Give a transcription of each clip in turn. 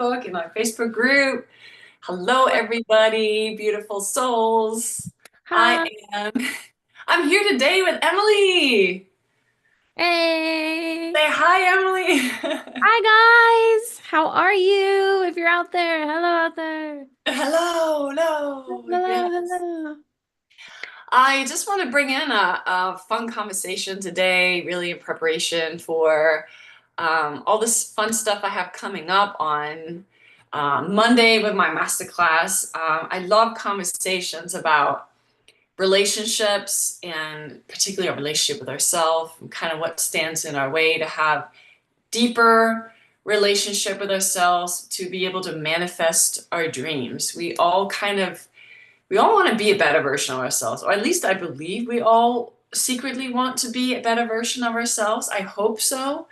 in our Facebook group. Hello, everybody, beautiful souls. I Hi. am I'm here today with Emily. Hey. Say hi, Emily. Hi, guys. How are you? If you're out there, hello out there. Hello, hello. Hello, Yes. hello. I just want to bring in a fun conversation today, really in preparation for all this fun stuff I have coming up on Monday with my masterclass. I love conversations about relationships and particularly our relationship with ourselves and kind of what stands in our way to have deeper relationship with ourselves to be able to manifest our dreams. We all want to be a better version of ourselves, or at least I believe we all secretly want to be a better version of ourselves. I hope so.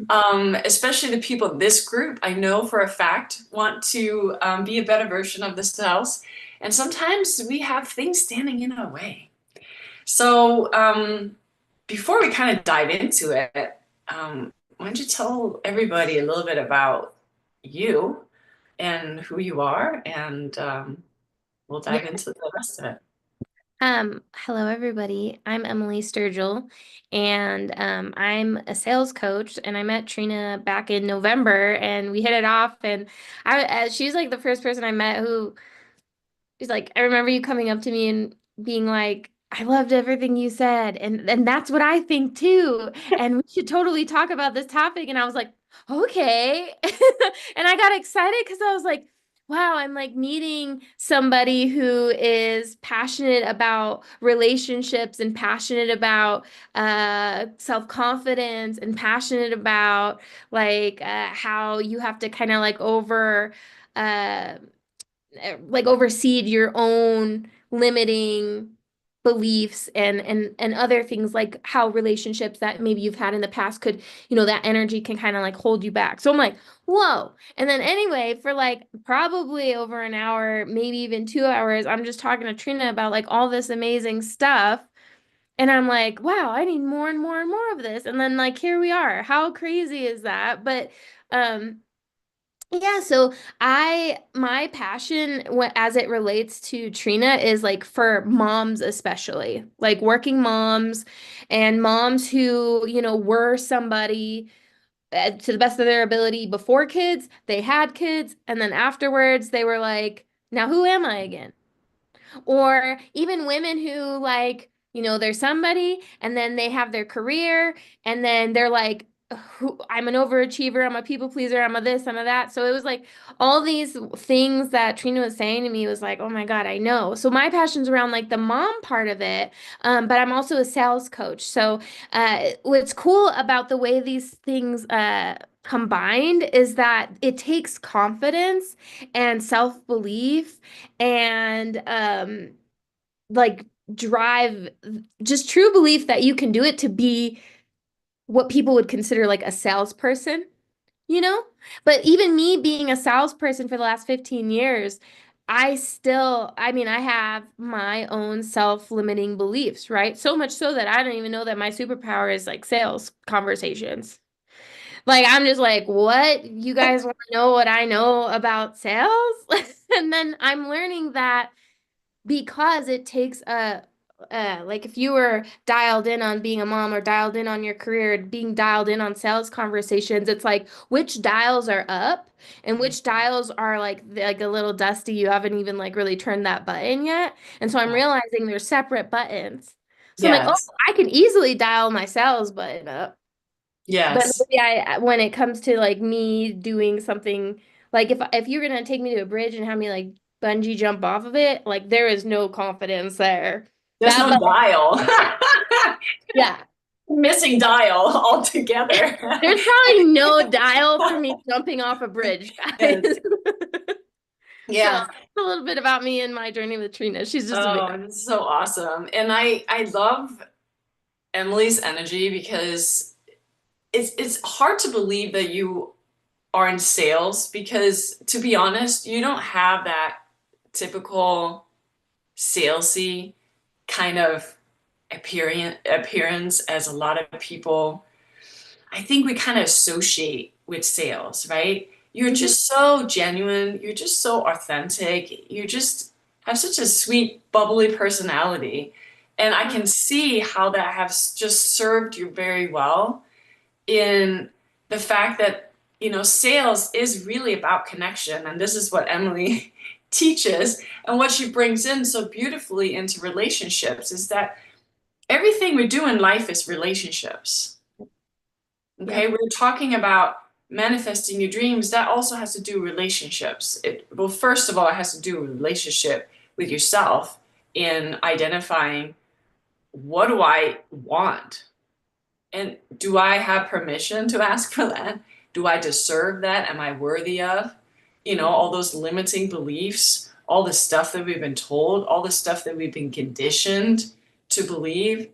Especially the people in this group, I know for a fact want to be a better version of themselves. And sometimes we have things standing in our way. So before we kind of dive into it, why don't you tell everybody a little bit about you and who you are, and we'll Yeah. dive into the rest of it. Hello everybody. I'm Emily Sturgill and I'm a sales coach and I met Trina back in November and we hit it off and she's like the first person I met who she's like, I remember you coming up to me and being like, I loved everything you said. And that's what I think too. And we should totally talk about this topic. And I was like, okay. And I got excited because I was like, wow, I'm like meeting somebody who is passionate about relationships and passionate about self-confidence and passionate about how you have to kind of uh like oversee your own limiting beliefs and other things like how relationships that maybe you've had in the past could, that energy can kind of like hold you back. So I'm like, whoa. And then anyway, for like probably over an hour, maybe even 2 hours, I'm just talking to Trina about like all this amazing stuff. And I'm like, wow, I need more and more and more of this. And then like here we are. How crazy is that? But yeah, so my passion as it relates to Trina is like for moms especially, like working moms and moms who, were somebody to the best of their ability before kids, they had kids, and then afterwards they were like, now who am I again? Or even women who like, there's somebody and then they have their career and then they're like, I'm an overachiever, I'm a people pleaser, I'm a this, I'm a that. So it was like all these things that Trina was saying to me was like, oh my God, I know. So my passion's around like the mom part of it, but I'm also a sales coach. So what's cool about the way these things combined is that it takes confidence and self-belief and like drive just true belief that you can do it to be what people would consider like a salesperson, you know? But even me being a salesperson for the last 15 years, I mean, I have my own self-limiting beliefs, right? So much so that I don't even know that my superpower is like sales conversations. Like, I'm just like, what? You guys want to know what I know about sales? And then I'm learning that because it takes like if you were dialed in on being a mom or dialed in on your career, being dialed in on sales conversations, it's like which dials are up and which dials are like a little dusty. You haven't even like really turned that button yet. And so I'm realizing they're separate buttons. So I'm like, oh, Yes, I can easily dial my sales button up. But yes. maybe when it comes to like me doing something, like if you're gonna take me to a bridge and have me like bungee jump off of it, like there is no confidence there. There's That no but dial. yeah, Missing dial altogether. there's probably no dial for me jumping off a bridge, guys. Yes. So Yeah. a little bit about me and my journey with Trina. She's just amazing. Oh, this is so awesome. And I love Emily's energy because it's hard to believe that you are in sales because to be honest, you don't have that typical salesy kind of appearance as a lot of people I think we kind of associate with sales, right? You're Hmm. just so genuine. You're just so authentic. You just have such a sweet, bubbly personality. And I can see how that has just served you very well in the fact that, sales is really about connection. And this is what Emily teaches and what she brings in so beautifully into relationships is that everything we do in life is relationships. Okay, Yep. we're talking about manifesting your dreams. That also has to do with relationships. Well, first of all, it has to do with relationship with yourself in identifying what do I want? And do I have permission to ask for that? Do I deserve that? Am I worthy of? All those limiting beliefs, all the stuff that we've been told, all the stuff that we've been conditioned to believe.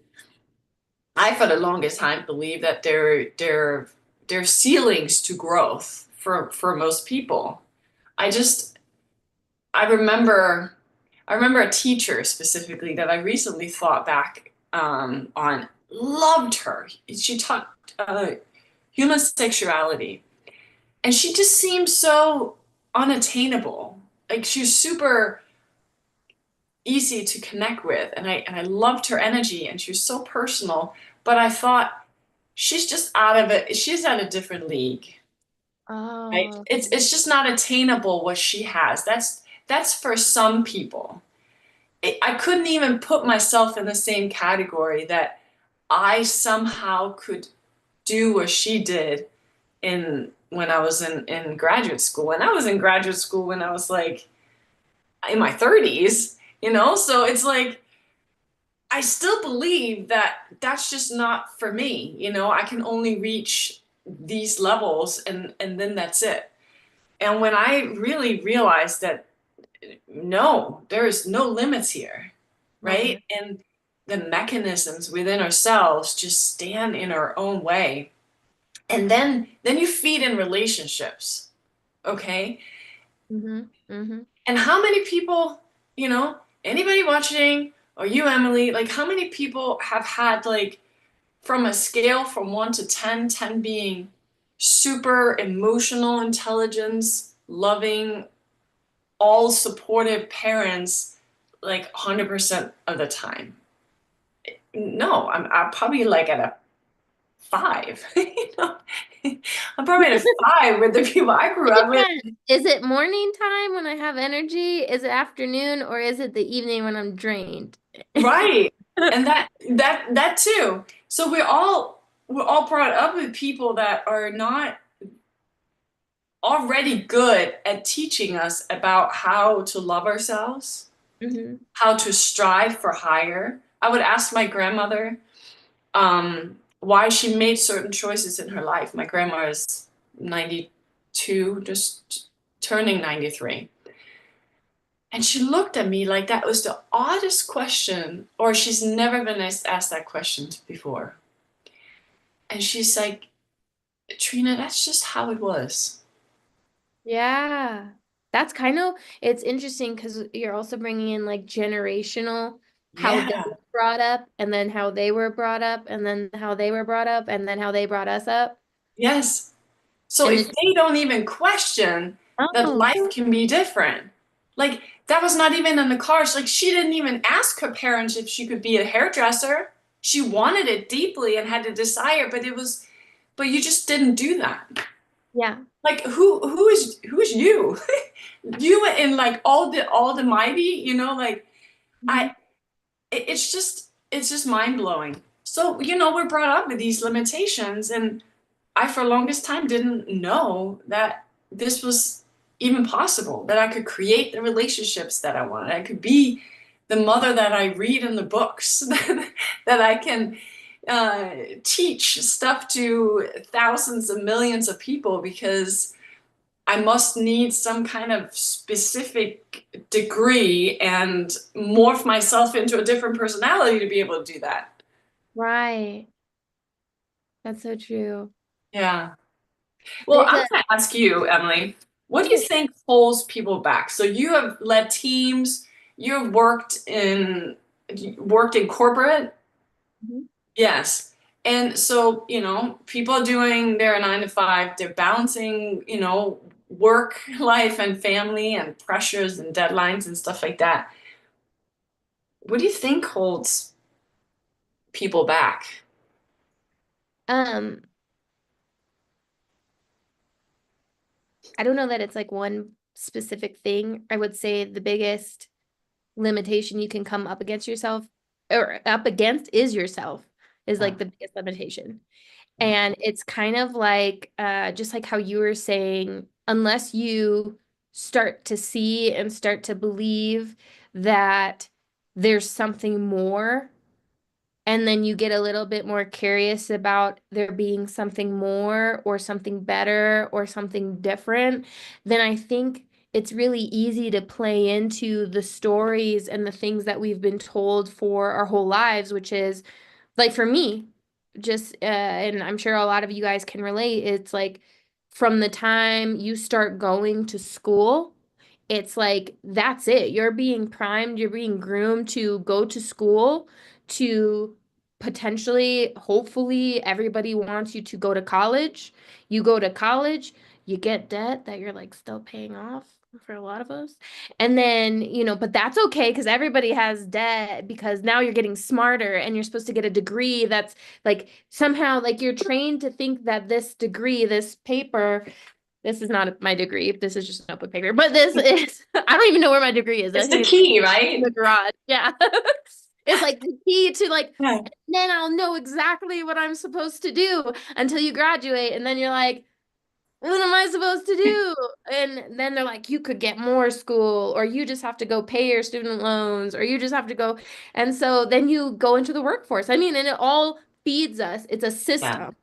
I, for the longest time, believed that there are ceilings to growth for most people. I just I remember I remember a teacher specifically that I recently thought back on. Loved her. She taught human sexuality, and she just seemed so unattainable. Like she was super easy to connect with, and I loved her energy, and she was so personal. But I thought she's just out of it. She's at a different league, right? Oh. It's just not attainable what she has. That's for some people. I couldn't even put myself in the same category that I somehow could do what she did in when I was in graduate school. And I was in graduate school when I was like in my 30s, So it's like I still believe that that's just not for me. I can only reach these levels and then that's it. And when I really realized that no, there is no limits here, Oh right? my. And the mechanisms within ourselves just stand in our own way. And then you feed in relationships, okay? Hmm. Hmm. And how many people, anybody watching or you, Emily, like how many people have had like from a scale from 1 to 10, 10 being super emotional intelligence, loving, all supportive parents like 100% of the time? No, I'm probably like at a 5. I'm probably at a 5 with the people I grew It up with. depends. Is it morning time when I have energy? Is it afternoon or is it the evening when I'm drained? Right. And that too. So we're all brought up with people that are not already good at teaching us about how to love ourselves, Hmm. how to strive for higher. I would ask my grandmother why she made certain choices in her life. My grandma is 92, just turning 93. And she looked at me like that was the oddest question, or she's never been asked that question before. And she's like, Trina, that's just how it was. Yeah. That's kind of, it's interesting because you're also bringing in like generational, how they Yeah. were brought up, and then how they were brought up, and then how they were brought up, and then how they brought us up. Yes. So And if it's, they don't even question that oh, life can be different, like that was not even in the cards. Like she didn't even ask her parents if she could be a hairdresser. She wanted it deeply and had a desire, but you just didn't do that. yeah. Like who is you? You and like all the mighty, like Mhm. I it's just mind blowing. So, we're brought up with these limitations, and I, for the longest time, didn't know that this was even possible, that I could create the relationships that I wanted. I could be the mother that I read in the books, that I can teach stuff to thousands of millions of people because I must need some kind of specific degree and morph myself into a different personality to be able to do that. Right. That's so true. Yeah. Well, There's I'm a, going to ask you, Emily, what do you yeah. think holds people back? So you have led teams, you've worked in corporate. Mhm. Yes. And so, people are doing their 9 to 5, they're balancing, work life and family and pressures and deadlines and stuff like that, what do you think holds people back? Um, I don't know that it's like one specific thing. I would say the biggest limitation you can come up against yourself or up against is yourself is Yeah. like the biggest limitation. And it's kind of like just like how you were saying, unless you start to see and start to believe that there's something more, and then you get a little bit more curious about there being something more or something better or something different, then I think it's really easy to play into the stories and the things that we've been told for our whole lives, which is like for me, just and I'm sure a lot of you guys can relate, it's like from the time you start going to school, it's like that's it. You're being primed, you're being groomed to go to school to potentially, hopefully, everybody wants you to go to college. You go to college, you get debt that you're like still paying off for a lot of us. And then, but that's okay because everybody has debt because now you're getting smarter and you're supposed to get a degree that's like somehow like you're trained to think that this degree, this paper, this is not my degree. This is just a notebook paper, but this is, I don't even know where my degree is. I It's the think it's key, in the right? garage. Yeah. It's like the key to like, Yeah. then I'll know exactly what I'm supposed to do until you graduate. And then you're like, what am I supposed to do? And then they're like, you could get more school, or you just have to go pay your student loans, or you just have to go. And so then you go into the workforce. I mean, and it all feeds us. It's a Yeah. system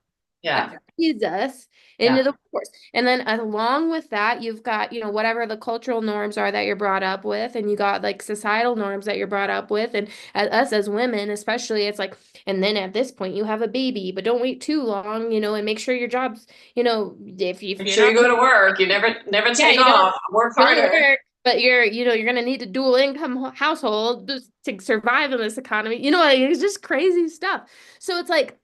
Yeah. that feeds us into Yeah. the workforce. And then along with that, you've got, whatever the cultural norms are that you're brought up with, and you got like societal norms that you're brought up with. And us as women, especially, it's like, and then at this point you have a baby, but don't wait too long, and make sure your job's, if Make you're sure you not, go to work. You never yeah, take off. Work you don't harder. work, but you're gonna need a dual income household just to survive in this economy. Like, it's just crazy stuff. So it's like,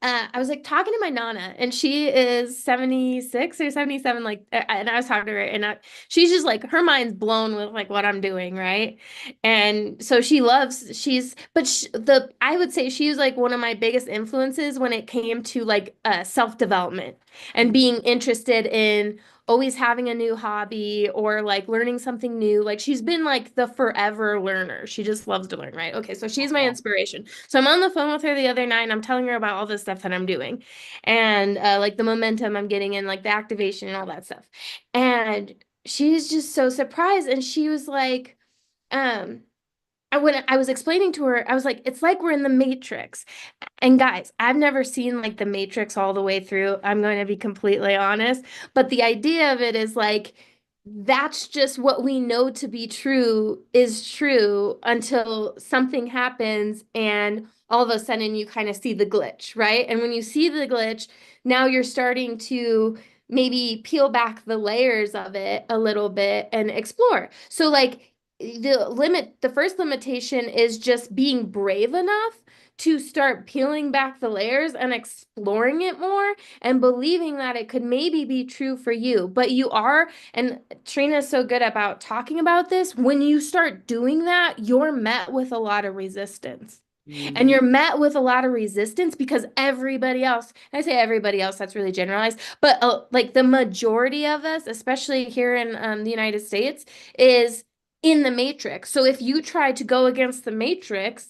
I was like talking to my Nana, and she is 76 or 77, like, and I was talking to her, and she's just like, her mind's blown with like what I'm doing, right? And so but I would say she's like one of my biggest influences when it came to like self-development and being interested in always having a new hobby or like learning something new. Like she's been like the forever learner. She just loves to learn, right? Okay, so she's my Yeah. inspiration. So I'm on the phone with her the other night and I'm telling her about all this stuff that I'm doing and like the momentum I'm getting and like the activation and all that stuff. And she's just so surprised. And she was like, um, when I was explaining to her, I was like, it's like we're in the Matrix. And guys, I've never seen like the Matrix all the way through. I'm going to be completely honest. But the idea of it is like, that's just what we know to be true is true until something happens and all of a sudden you kind of see the glitch, right? And when you see the glitch, now you're starting to maybe peel back the layers of it a little bit and explore. So like the first limitation is just being brave enough to start peeling back the layers and exploring it more and believing that it could maybe be true for you. But you are, and Trina is so good about talking about this, when you start doing that, you're met with a lot of resistance. And Mm. you're met with a lot of resistance because everybody else, and I say everybody else, that's really generalized, but like the majority of us, especially here in the United States, is in the matrix. So if you try to go against the matrix,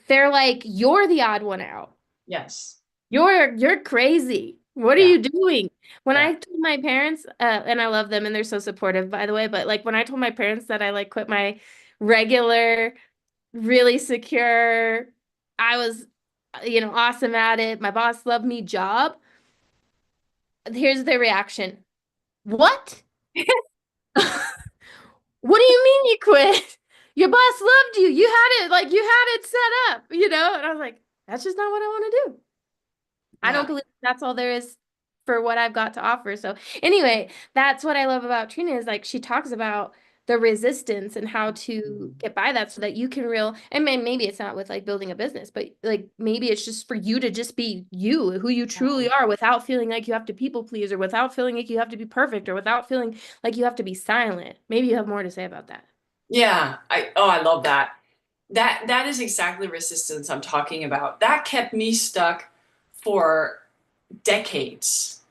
they're like, you're the odd one out. Yes. You're crazy. What are Yeah. you doing? When Yeah. I told my parents, and I love them and they're so supportive, by the way, but like when I told my parents that I like quit my regular, really secure, I was, awesome at it, my boss loved me job, here's their reaction. What? What do you mean you quit? Your boss loved you. You had it set up, And I was like, that's just not what I want to do. I don't Yeah. believe that's all there is for what I've got to offer. So anyway, that's what I love about Trina is like she talks about the resistance and how to get by that so that you can and maybe it's not with like building a business, but like maybe it's just for you to just be you, who you truly are without feeling like you have to people please or without feeling like you have to be perfect or without feeling like you have to be silent. Maybe you have more to say about that. Yeah, I love that. That is exactly resistance I'm talking about. That kept me stuck for decades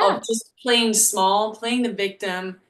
of Yeah. just playing small, playing the victim,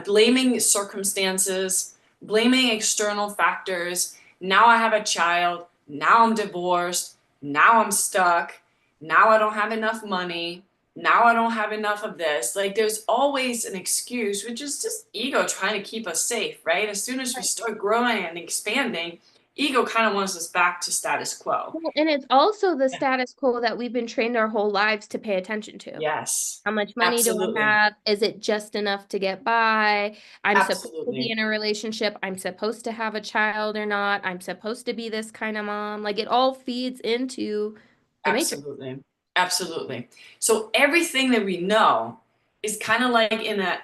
blaming circumstances, blaming external factors. Now I have a child. Now I'm divorced. Now I'm stuck. Now I don't have enough money. Now I don't have enough of this. Like there's always an excuse, which is just ego trying to keep us safe, right? As soon as we start growing and expanding, ego kind of wants us back to status quo. Well, and it's also the status quo that we've been trained our whole lives to pay attention to. Yes, How much money do I absolutely. have? Is it just enough to get by? I'm supposed to be Absolutely. in a relationship. I'm supposed to have a child or not. I'm supposed to be this kind of mom. Like it all feeds into the matrix. Absolutely. Absolutely. So everything that we know is kind of like in a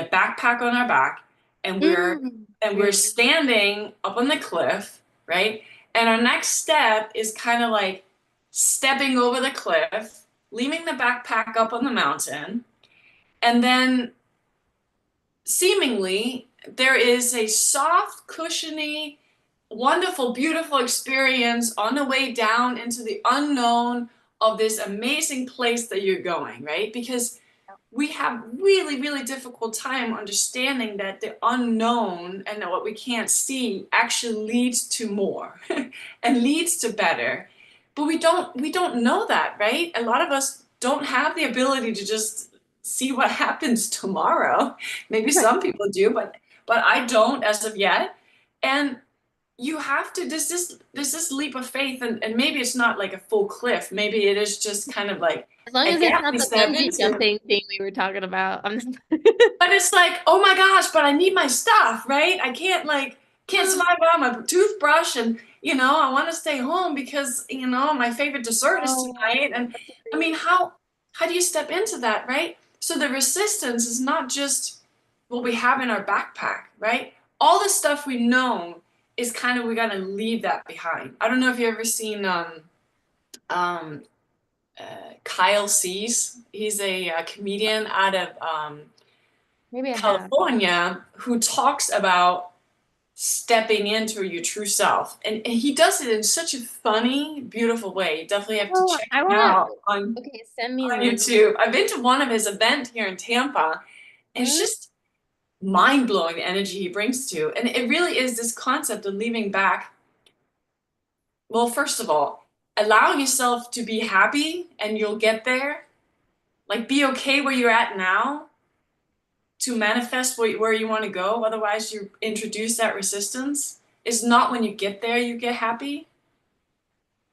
backpack on our back and we're and we're Really? standing up on the cliff, right? And our next step is kind of like stepping over the cliff, leaving the backpack up on the mountain, and then seemingly there is a soft, cushiony, wonderful, beautiful experience on the way down into the unknown of this amazing place that you're going, right? Because we have really, really difficult time understanding that the unknown and that what we can't see actually leads to more and leads to better. But we don't know that, right? A lot of us don't have the ability to just see what happens tomorrow. Maybe Right. some people do, but I don't as of yet. And you have to there's this leap of faith and maybe it's not like a full cliff. Maybe it is just kind of like As long a as it's gap not we the step bungee into. jumping thing we were talking about. But it's like, oh my gosh, but I need my stuff, right? I can't survive without my toothbrush and I want to stay home because my favorite dessert is Oh, tonight. And that's I great. mean, how do you step into that, right? So the resistance is not just what we have in our backpack, right? All the stuff we know is kind of we gotta leave that behind. I don't know if you ever seen um, Kyle Cease. He's a comedian out of Maybe I have. California who talks about stepping into your true self. And he does it in such a funny, beautiful way. You definitely have to Oh, check I him want out to. on, Okay, send me a on link. YouTube. I've been to one of his events here in Tampa, and it's Hmm? just mind blowing the energy he brings to. And it really is this concept of leaving back. Well, first of all, allowing yourself to be happy and you'll get there. Like, be okay where you're at now to manifest where you want to go. Otherwise, you introduce that resistance. It's not when you get there you get happy.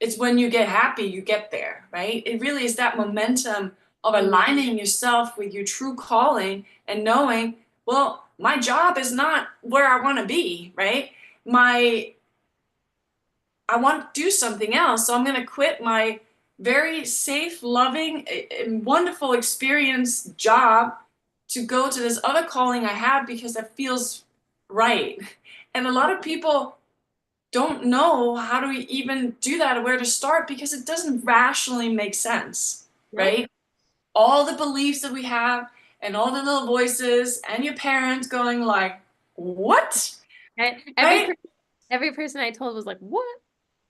It's when you get happy you get there, right? It really is that momentum of Mm. aligning yourself with your true calling and knowing, well, my job is not where I want to be, right? My I want to do something else, so I'm going to quit my very safe, loving, and wonderful experience job to go to this other calling I have because that feels right. And a lot of people don't know how to even do that or where to start because it doesn't rationally make sense, Nope. right? All the beliefs that we have and all the little voices and your parents going like, what? I, Right? every person I told was like, "What?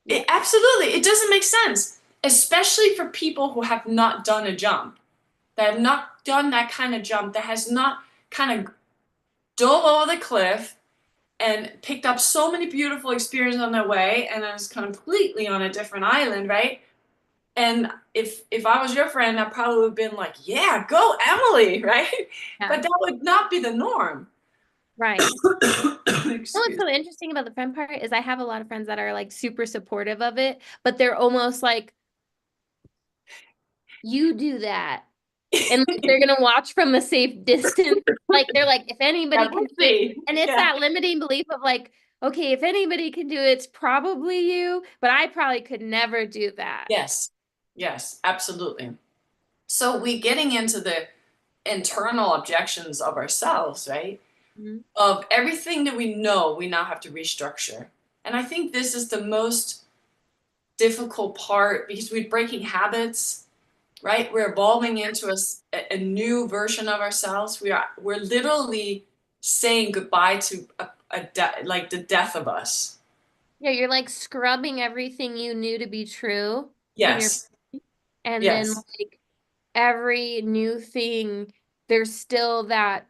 It, What?" absolutely. It doesn't make sense, especially for people who have not done a jump, that have not done that kind of jump, that has not kind of dove over the cliff and picked up so many beautiful experiences on their way and is completely on a different island, right? And if I was your friend, I probably would have been like, yeah, go Emily, right? Yeah. But that would not be the norm. Right. You know what's Excuse so interesting about the friend part is I have a lot of friends that are like super supportive of it, but they're almost like, you do that. And like they're gonna watch from a safe distance. Like they're like, if Yeah, anybody can we'll do it, see. and it's Yeah. that limiting belief of like, okay, if anybody can do it, it's probably you, but I probably could never do that. Yes. Yes, absolutely. So we getting into the internal objections of ourselves, right? Mhm. of everything that we know we now have to restructure. And I think this is the most difficult part because we're breaking habits, right? We're evolving into a new version of ourselves. We're literally saying goodbye to like the death of us. Yeah, you're like scrubbing everything you knew to be true in your, Yes. and then Yes. like every new thing, there's still that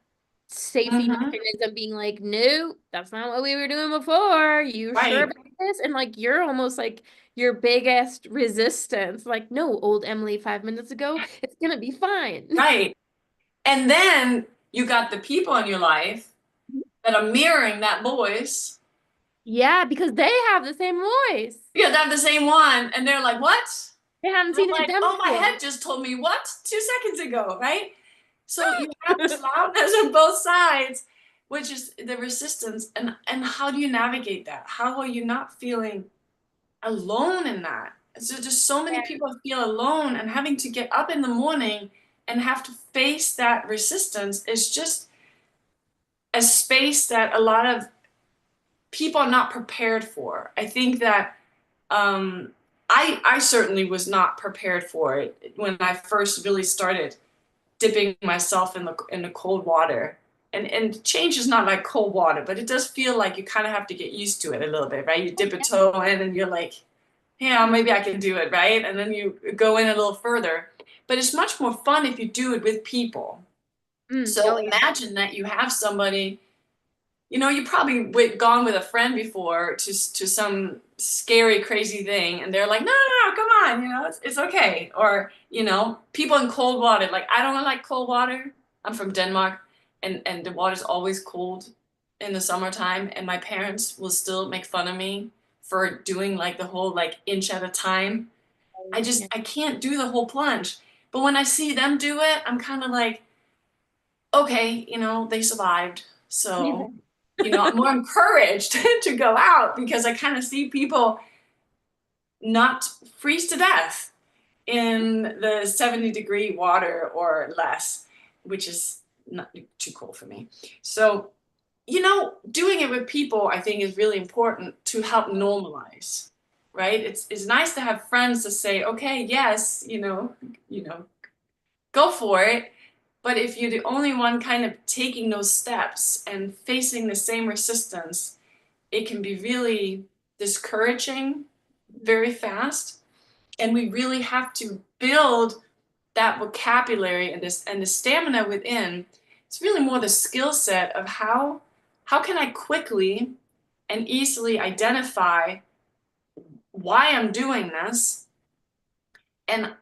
safety Hmm. mechanism being like, no, that's not what we were doing before. You sure Right. about this? And like you're almost like your biggest resistance. Like, no, old Emily 5 minutes ago, it's gonna be fine. Right. And then you got the people in your life that are mirroring that voice. Yeah, because they have the same voice. Yeah, they have the same one, and they're like, "What?" They haven't And I'm seen it like, done "Oh, my before. head just told me what 2 seconds ago, right?" So you have this loudness on both sides, which is the resistance. And how do you navigate that? How are you not feeling alone in that? So just so many Yeah. people feel alone, and having to get up in the morning and have to face that resistance is just a space that a lot of people are not prepared for. I think that um, I certainly was not prepared for it when I first really started dipping myself in the cold water. And change is not like cold water, but it does feel like you kind of have to get used to it a little bit, right? You dip a toe in and you're like, yeah, maybe I can do it, right? And then you go in a little further. But it's much more fun if you do it with people. So Oh yeah. imagine that you have somebody, you probably gone with a friend before to some scary, crazy thing, and they're like, no, no, no, come on, it's okay. Or, people in cold water, like, I don't like cold water. I'm from Denmark, and the water's always cold in the summertime, and my parents will still make fun of me for doing like the whole like inch at a time. Yeah. I can't do the whole plunge. But when I see them do it, I'm kind of like, okay, they survived. So, I'm more encouraged to go out because I kind of see people not freeze to death in the 70-degree water or less, which is not too cool for me. So, doing it with people, I think, is really important to help normalize, right? It's nice to have friends to say, okay, yes, go for it. But if you're the only one kind of taking those steps and facing the same resistance, it can be really discouraging very fast. And we really have to build that vocabulary and the stamina within. It's really more the skill set of how can I quickly and easily identify why I'm doing this, and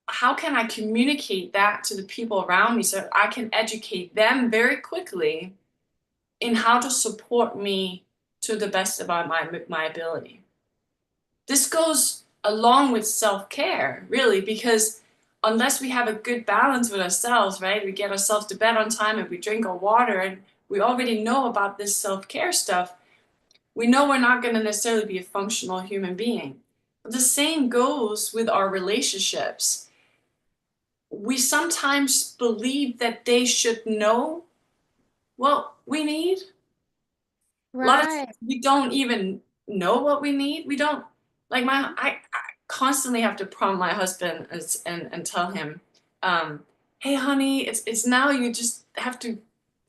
how can I communicate that to the people around me so I can educate them very quickly in how to support me to the best of my ability. This goes along with self-care, really, because unless we have a good balance with ourselves, right? We get ourselves to bed on time and we drink our water and we already know about this self-care stuff. We know we're not going to necessarily be a functional human being. But the same goes with our relationships. We sometimes believe that they should know what we need. A lot of Right. times we don't even know what we need. We don't like I constantly have to prompt my husband and tell him, hey honey, it's now you just have to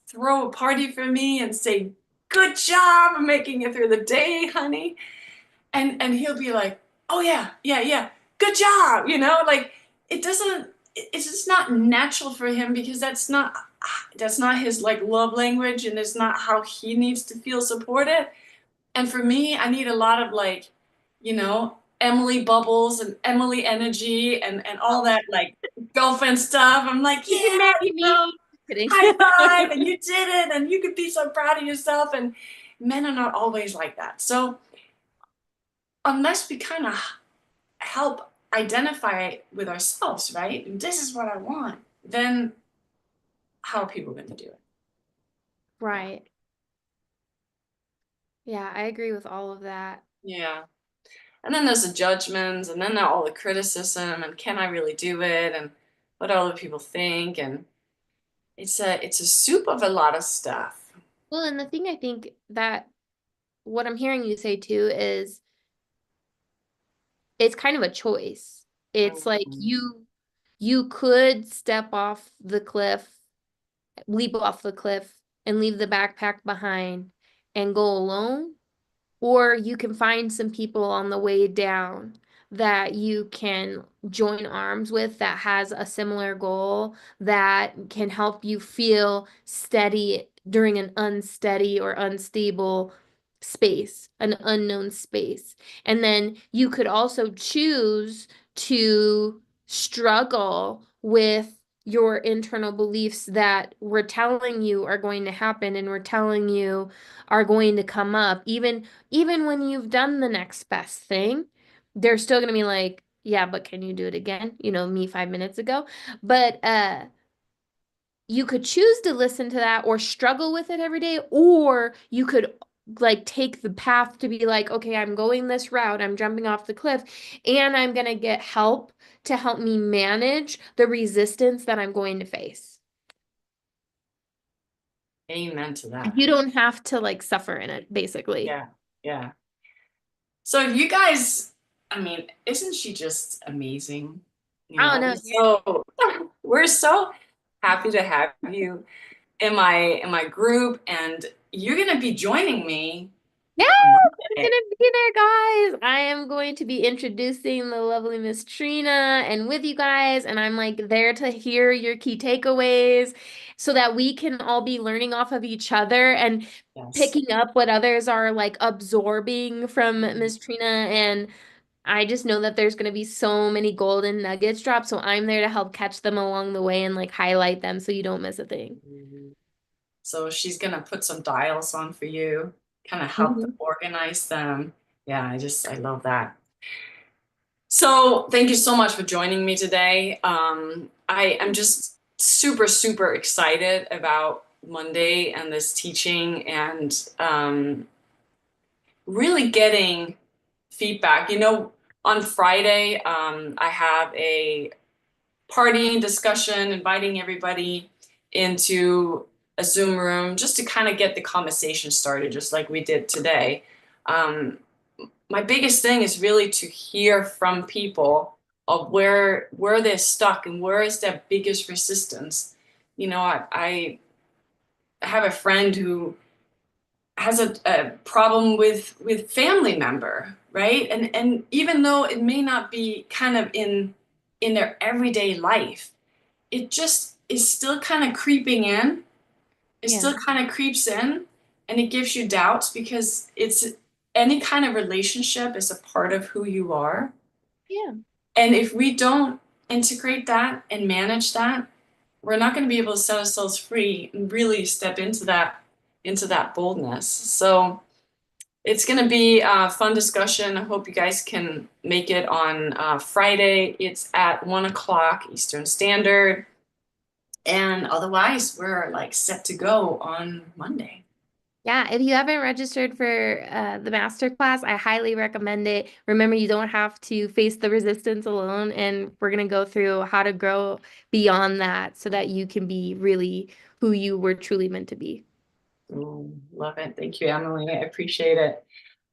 throw a party for me and say, good job of making it through the day, honey. And he'll be like, oh yeah, yeah, yeah, good job, like it doesn't it's just not natural for him because that's not his like love language and it's not how he needs to feel supported. And for me, I need a lot of like, Emily bubbles and Emily energy and all Oh, that like girlfriend stuff. I'm like, you can yeah, marry me. Kidding. high five, and you did it, and you could be so proud of yourself. And men are not always like that. So unless we kind of help identify with ourselves, right? And this is what I want, then how are people going to do it? Right. Yeah, I agree with all of that. Yeah. And then there's the judgments, and then there all the criticism, and can I really do it, and what do other people think, and it's a soup of a lot of stuff. Well, and the thing I think that what I'm hearing you say too is it's kind of a choice. It's like Mhm. you could step off the cliff, leap off the cliff and leave the backpack behind and go alone. Or you can find some people on the way down that you can join arms with that has a similar goal that can help you feel steady during an unsteady or unstable space, an unknown space. And then you could also choose to struggle with your internal beliefs that we're telling you are going to happen and we're telling you are going to come up even when you've done the next best thing, they're still going to be like, yeah, but can you do it again? You know, me 5 minutes ago. But you could choose to listen to that or struggle with it every day, or you could like take the path to be like, okay, I'm going this route, I'm jumping off the cliff, and I'm going to get help to help me manage the resistance that I'm going to face. Amen to that. You don't have to like suffer in it, basically. Yeah, yeah. So you guys, I mean, isn't she just amazing? You I know, don't know. we're so happy to have you in my group, and you're gonna be joining me Yeah, on I'm Monday. gonna be there, guys. I am going to be introducing the lovely Miss Trina and with you guys, and I'm like there to hear your key takeaways so that we can all be learning off of each other and Yes. picking up what others are like absorbing from Mhm. Miss Trina. And I just know that there's gonna be so many golden nuggets dropped, so I'm there to help catch them along the way and like highlight them so you don't miss a thing. So she's gonna put some dials on for you, kind of help to Mhm. organize them. Yeah, I love that. So thank you so much for joining me today. I am just super, super excited about Monday and this teaching and really getting feedback. You know, on Friday, I have a partying discussion, inviting everybody into a Zoom room just to kind of get the conversation started, just like we did today. Um, my biggest thing is really to hear from people of where they're stuck and where is their biggest resistance. You know, I have a friend who has a problem with family member, right? And even though it may not be kind of in their everyday life, it just is still kind of creeping in. It Yeah. still kind of creeps in and it gives you doubts because it's any kind of relationship is a part of who you are. Yeah. And if we don't integrate that and manage that, we're not going to be able to set ourselves free and really step into that boldness. So it's going to be a fun discussion. I hope you guys can make it on Friday. It's at 1 o'clock Eastern Standard. And otherwise, we're like set to go on Monday. Yeah, if you haven't registered for the master class, I highly recommend it. Remember, you don't have to face the resistance alone, and we're going to go through how to grow beyond that so that you can be really who you were truly meant to be. Love it. Thank you, Emily. I appreciate it.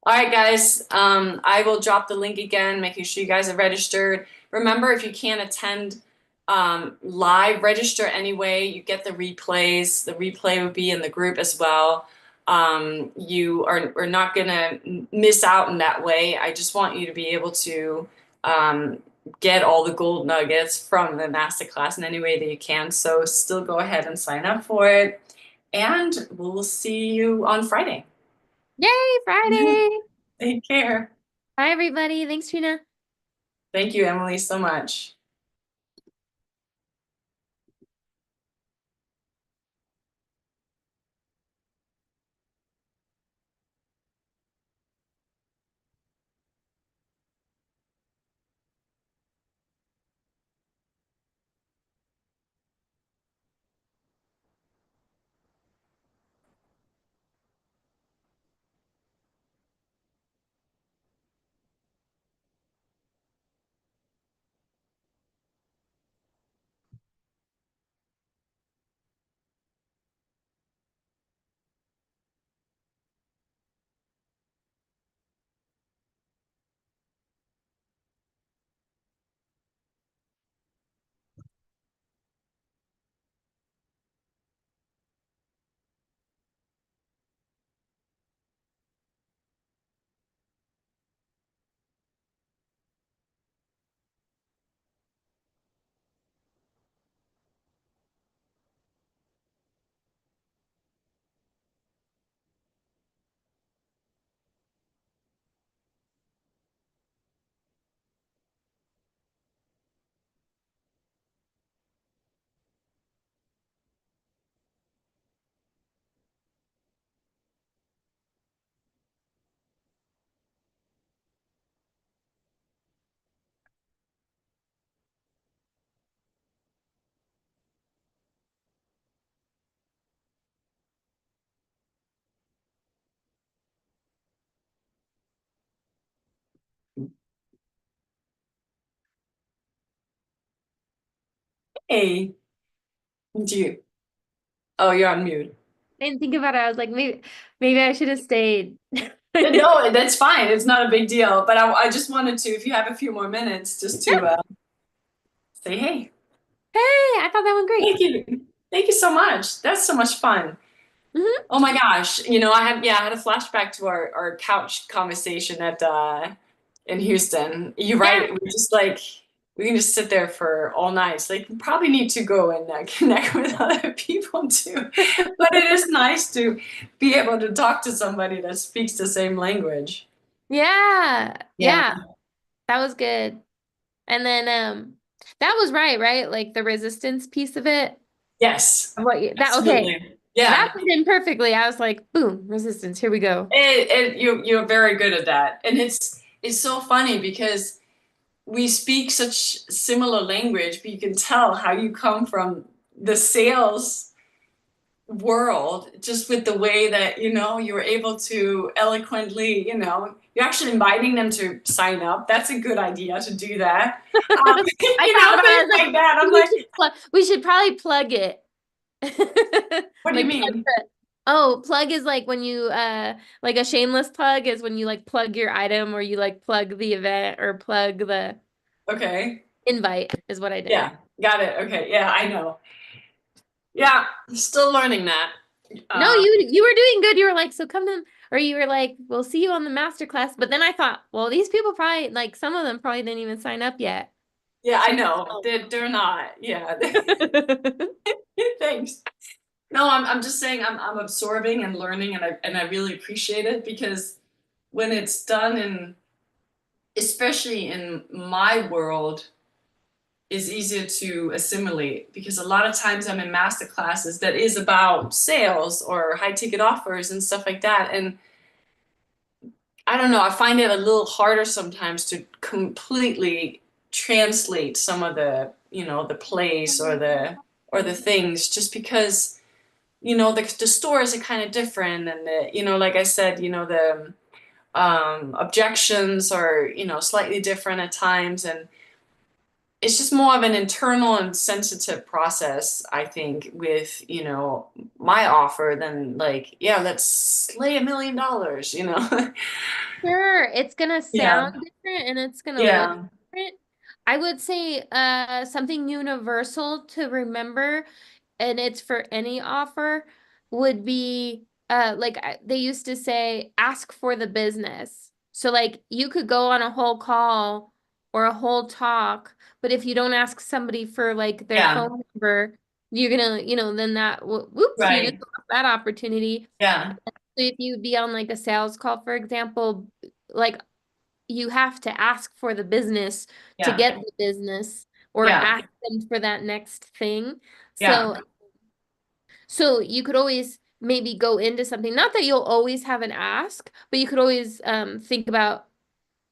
All right, guys. I will drop the link again, making sure you guys are registered. Remember, if you can't attend live, register anyway. You get the replays. The replay would be in the group as well. You are not going to miss out in that way. I just want you to be able to um, get all the gold nuggets from the masterclass in any way that you can. So still go ahead and sign up for it. And we'll see you on Friday. Yay, Friday! Take care. Bye, everybody. Thanks, Trina. Thank you, Emily, so much. Hey, do you? Oh, you're on mute. I didn't think about it. I was like, maybe I should have stayed. No, that's fine. It's not a big deal. But I just wanted to, if you have a few more minutes, just to say, hey, Hey, I thought that went great. thank you. Thank you so much. That's so much fun. Hmm. Oh my gosh. I had a flashback to our couch conversation at in Houston. You're Yeah, right. We're just like we can just sit there for all night. It's like we probably need to go and connect with other people too. But it is nice to be able to talk to somebody that speaks the same language. yeah, Yeah. yeah. That was good. And then that was right? Like the resistance piece of it. Yes. That okay. Absolutely. That Yeah. fit in perfectly. I was like, boom, resistance. Here we go. You're very good at that. And it's so funny because we speak such similar language, but you can tell how you come from the sales world just with the way that, you're able to eloquently, you're actually inviting them to sign up. That's a good idea to do that. I thought about it. I Things was like, like that. I'm like, we should probably plug it. what do you Like plug mean? the, oh, plug is like when you like a shameless plug is when you like plug your item or you like plug the event or plug the Okay. invite is what I did. Yeah. Got it. Okay. Yeah, I know. Yeah. Still learning that. No, Uh, you were doing good. You were like, so come to, or you were like, we'll see you on the master class. But then I thought, well, these people probably like some of them probably didn't even sign up yet. yeah, I Should know. tell They're not. Yeah. them. Thanks. No, I'm just saying I'm absorbing and learning and I really appreciate it because when it's done in especially in my world is easier to assimilate because a lot of times I'm in master classes that is about sales or high ticket offers and stuff like that. And I don't know, I find it a little harder sometimes to completely translate some of the place or the things just because the stores are kind of different and like I said, the objections are, slightly different at times and it's just more of an internal and sensitive process, I think, with, my offer than like, yeah, let's slay $1 million. Sure, it's gonna sound Yeah. different and it's gonna look Yeah. different. I would say something universal to remember, and it's for any offer, would be they used to say, ask for the business. So like you could go on a whole call or a whole talk, but if you don't ask somebody for like their Yeah. phone number, you're gonna, then that whoops, you just Right. lost that opportunity. Yeah. So if you be on like a sales call, for example, like you have to ask for the business to Yeah. get the business or Yeah. ask them for that next thing. Yeah. So you could always maybe go into something, not that you'll always have an ask, but you could always think about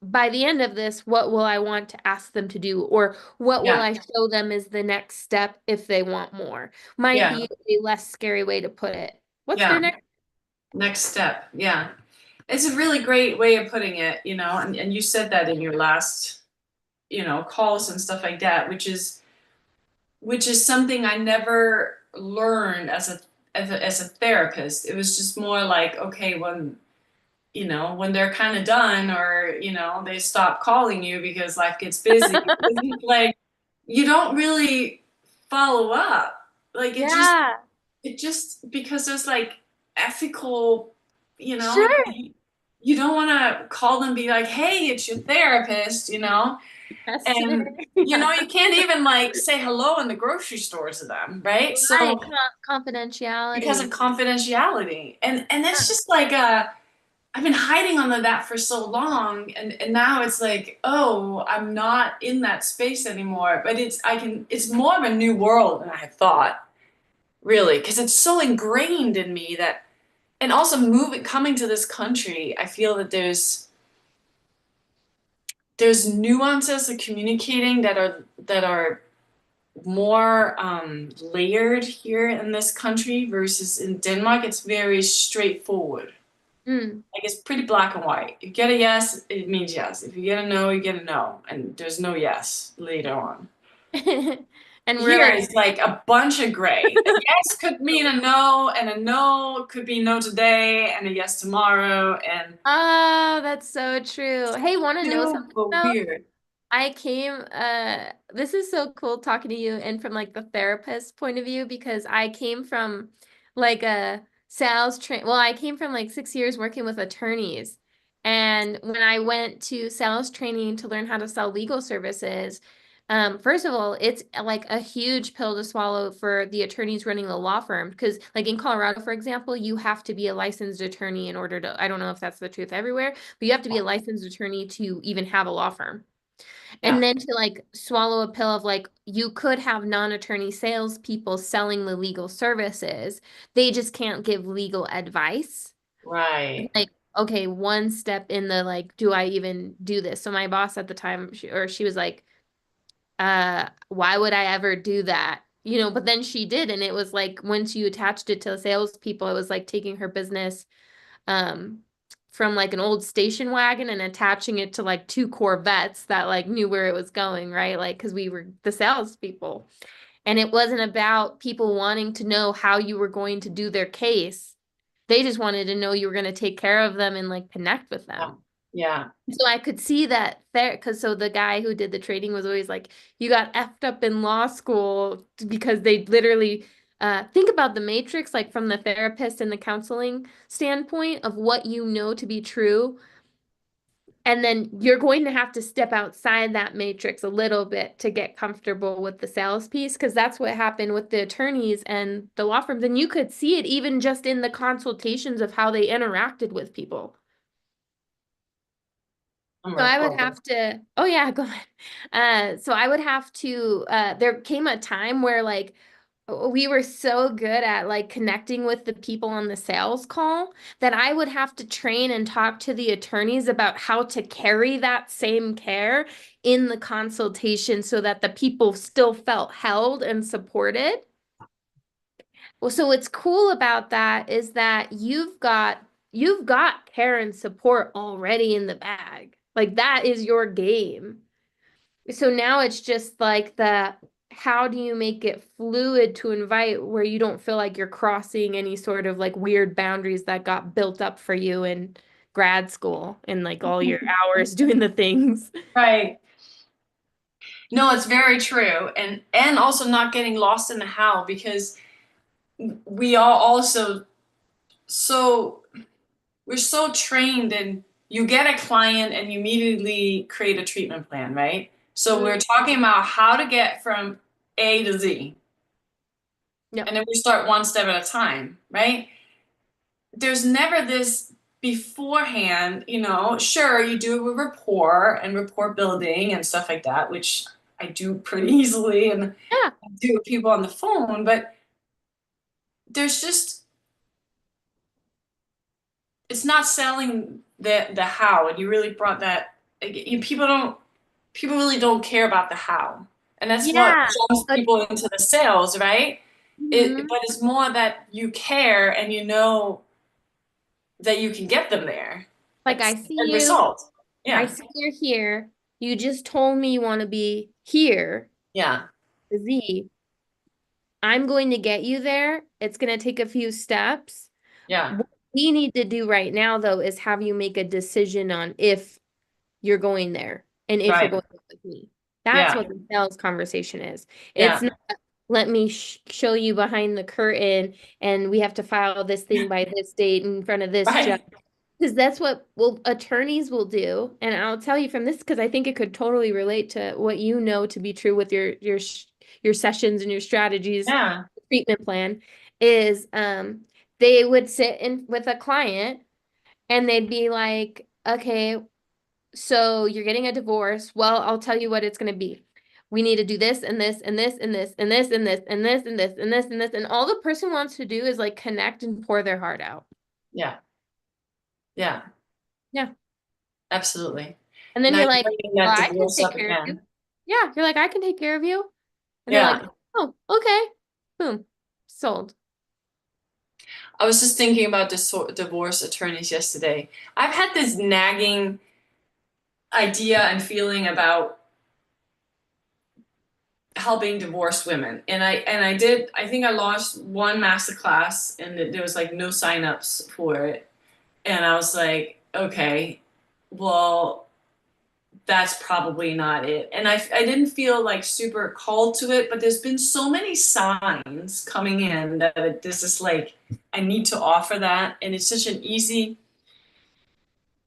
by the end of this, what will I want to ask them to do? Or what will Yeah. I show them is the next step if they want more? Might Yeah. be a less scary way to put it. What's Yeah. their next? Next step. Yeah. It's a really great way of putting it, and you said that in your last, calls and stuff like that, which is something I never learned as a therapist. It was just more like, okay, when they're kind of done or, they stop calling you because life gets busy, it's like you don't really follow up. Like Yeah, it just because there's like ethical, you know, sure. you don't want to call them and be like, hey, it's your therapist, Yes, today. and you can't even like say hello in the grocery store to them, right? Right, So because of confidentiality. confidentiality, and Yeah. it's just like I've been hiding on that for so long, and now it's like, oh, I'm not in that space anymore. But it's more of a new world than I had thought, really, because it's so ingrained in me that, and also coming to this country, I feel that there's nuances of communicating that are more layered here in this country versus in Denmark. It's very straightforward. Mm. Like it's pretty black and white. If you get a yes, it means yes. If you get a no, you get a no, and there's no yes later on. And we're Here like, is like a bunch of gray. A yes could mean a no, and a no could be no today, and a yes tomorrow, and oh, that's so true. Hey, want to know something super though? weird. This is so cool talking to you and from like the therapist point of view because I came from like a I came from like 6 years working with attorneys. And when I went to sales training to learn how to sell legal services, first of all, it's like a huge pill to swallow for the attorneys running the law firm. Because, like in Colorado, for example, you have to be a licensed attorney in order to, I don't know if that's the truth everywhere, but you have to be a licensed attorney to even have a law firm. And Yeah, then to like swallow a pill of like, you could have non-attorney salespeople selling the legal services. They just can't give legal advice. right. Like, okay, one step in the like, do I even do this? So my boss at the time, she was like, why would I ever do that? You know, but then she did, and it was like once you attached it to salespeople, it was like taking her business um from like an old station wagon and attaching it to like two Corvettes that like knew where it was going, right? Like because we were the salespeople. And it wasn't about people wanting to know how you were going to do their case. They just wanted to know you were going to take care of them and like connect with Yeah, them. yeah. So I could see that there, because so the guy who did the trading was always like, you got effed up in law school because they literally think about the matrix, like from the therapist and the counseling standpoint of what you know to be true. And then you're going to have to step outside that matrix a little bit to get comfortable with the sales piece, because that's what happened with the attorneys and the law firms. And you could see it even just in the consultations of how they interacted with people. I'm So I would recording. have to, oh yeah, go ahead. So I would have to, there came a time where like we were so good at like connecting with the people on the sales call that I would have to train and talk to the attorneys about how to carry that same care in the consultation so that the people still felt held and supported. Well, so what's cool about that is that you've got care and support already in the bag. Like that is your game. So now it's just like the how do you make it fluid to invite where you don't feel like you're crossing any sort of like weird boundaries that got built up for you in grad school and like all your hours doing the things. Right. No, it's very true. And also not getting lost in the how, because we are also so we're so trained, and you get a client and you immediately create a treatment plan, right? So we're Mm, talking about how to get from A to Z. yep. And then we start one step at a time, right? There's never this beforehand, sure, you do a rapport and rapport building and stuff like that, which I do pretty easily and Yeah. I do with people on the phone, but there's just it's not selling the how, and you really brought that. People really don't care about the how, and that's what Yeah. jumps But, people into the sales, right? mhm. But it's more that you care and you know that you can get them there. Like That's I the see end you. result. I Yeah, see you're here. You just told me you want to be here, yeah, Z. I'm going to get you there. It's going to take a few steps. yeah, What we need to do right now, though, is have you make a decision on if you're going there and if you're right, going with me. That's yeah, what the sales conversation is. It's yeah, not, let me show you behind the curtain and we have to file this thing by this date in front of this judge. right, Because that's what attorneys will do. And I'll tell you from this because I think it could totally relate to what you know to be true with your sessions and your strategies yeah, treatment plan is they would sit in with a client and they'd be like, okay, so you're getting a divorce. Well, I'll tell you what it's going to be. We need to do this and this and this and this and this and this and this and this and this and this. And all the person wants to do is like connect and pour their heart out. yeah, yeah, Yeah. absolutely. And then Now you're you're like, bringing well, that I can divorce take up care of you. again. Yeah. You're like, I can take care of you. And they're like, Yeah, oh, okay. Boom. Sold. I was just thinking about divorce attorneys yesterday. I've had this nagging idea and feeling about helping divorced women. And I think I launched one masterclass and there was like no signups for it. And I was like, okay, well, that's probably not it. And I didn't feel like super called to it, but there's been so many signs coming in that this is like, I need to offer that. And it's such an easy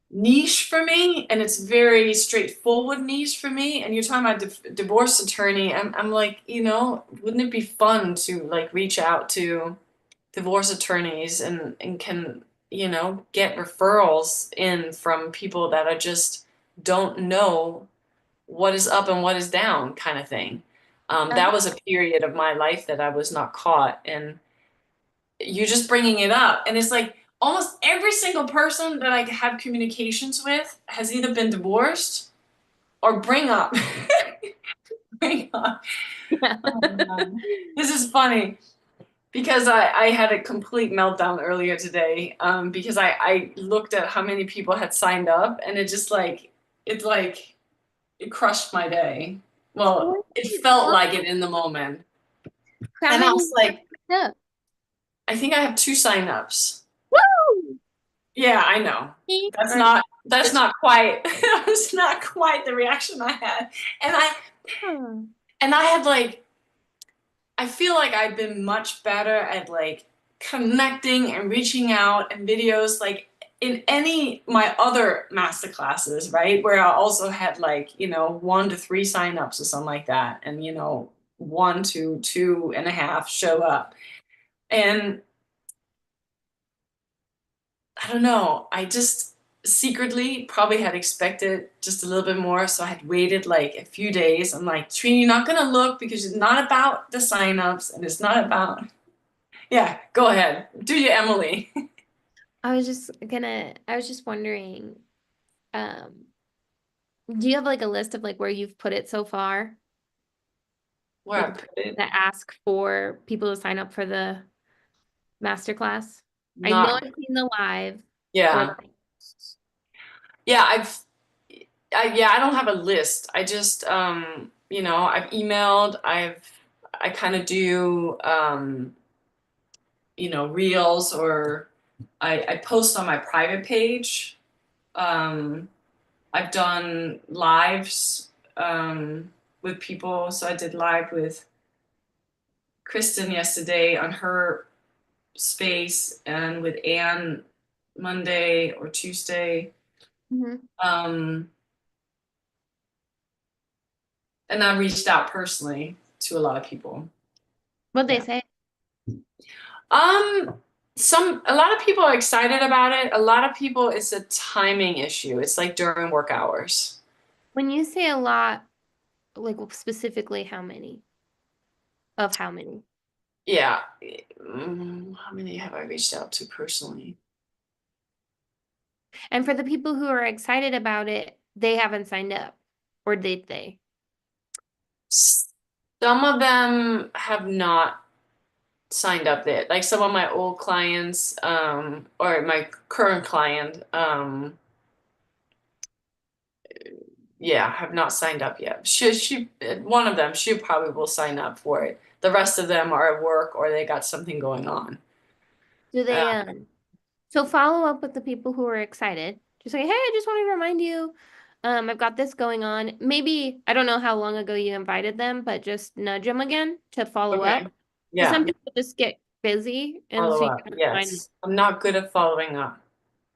niche for me, and it's very straightforward niche for me. And you're talking about divorce attorney. I'm like, wouldn't it be fun to like reach out to divorce attorneys and can, get referrals in from people that are just don't know what is up and what is down kind of thing. That was a period of my life that I was not caught, and you're just bringing it up. And it's like almost every single person that I have communications with has either been divorced or bring up. bring up. Yeah. Oh, man. This is funny because I had a complete meltdown earlier today because I looked at how many people had signed up, and it just like it crushed my day. Well, it felt like it in the moment. How And I many was like, up? I think I have two signups. Woo! Yeah, I know. That's Or not that's just not quite that's not quite the reaction I had. And I oh, and I had like I feel like I've been much better at like connecting and reaching out and videos like in any my other master classes, right? Where I also had like, 1 to 3 signups or something like that. And 1 to 2.5 show up. And I don't know. I just secretly probably had expected just a little bit more. So I had waited like a few days. I'm like, Trine, you're not going to look because it's not about the signups and it's not about. Yeah, go ahead. Do your Emily. I was just wondering, um, do you have like a list of like where you've put it so far? Where Like I put it. that ask for people to sign up for the masterclass? I know Not, I've seen the live or yeah. like, Yeah, yeah, I don't have a list. I just, I've emailed, I kind of do, reels or I post on my private page. Um, I've done lives with people. So I did live with Kristen yesterday on her space and with Anne Monday or Tuesday. Mhm. Um, and I reached out personally to a lot of people. What they Yeah. say. Um, a lot of people are excited about it. A lot of people, it's a timing issue. It's like during work hours. When you say a lot, like specifically how many? Of how many? Yeah. How many have I reached out to personally? And for the people who are excited about it, they haven't signed up, or did they? Some of them have not signed up yet. Like some of my old clients, or my current client, yeah, have not signed up yet. One of them, she probably will sign up for it. The rest of them are at work or they got something going on. Do Uh, they so follow up with the people who are excited. Just say, hey, I just wanted to remind you, I've got this going on. Maybe I don't know how long ago you invited them, but just nudge them again to follow okay. up. Because some Yeah, people just get busy and follow so you up. gotta remind them. Yes. I'm not good at following up.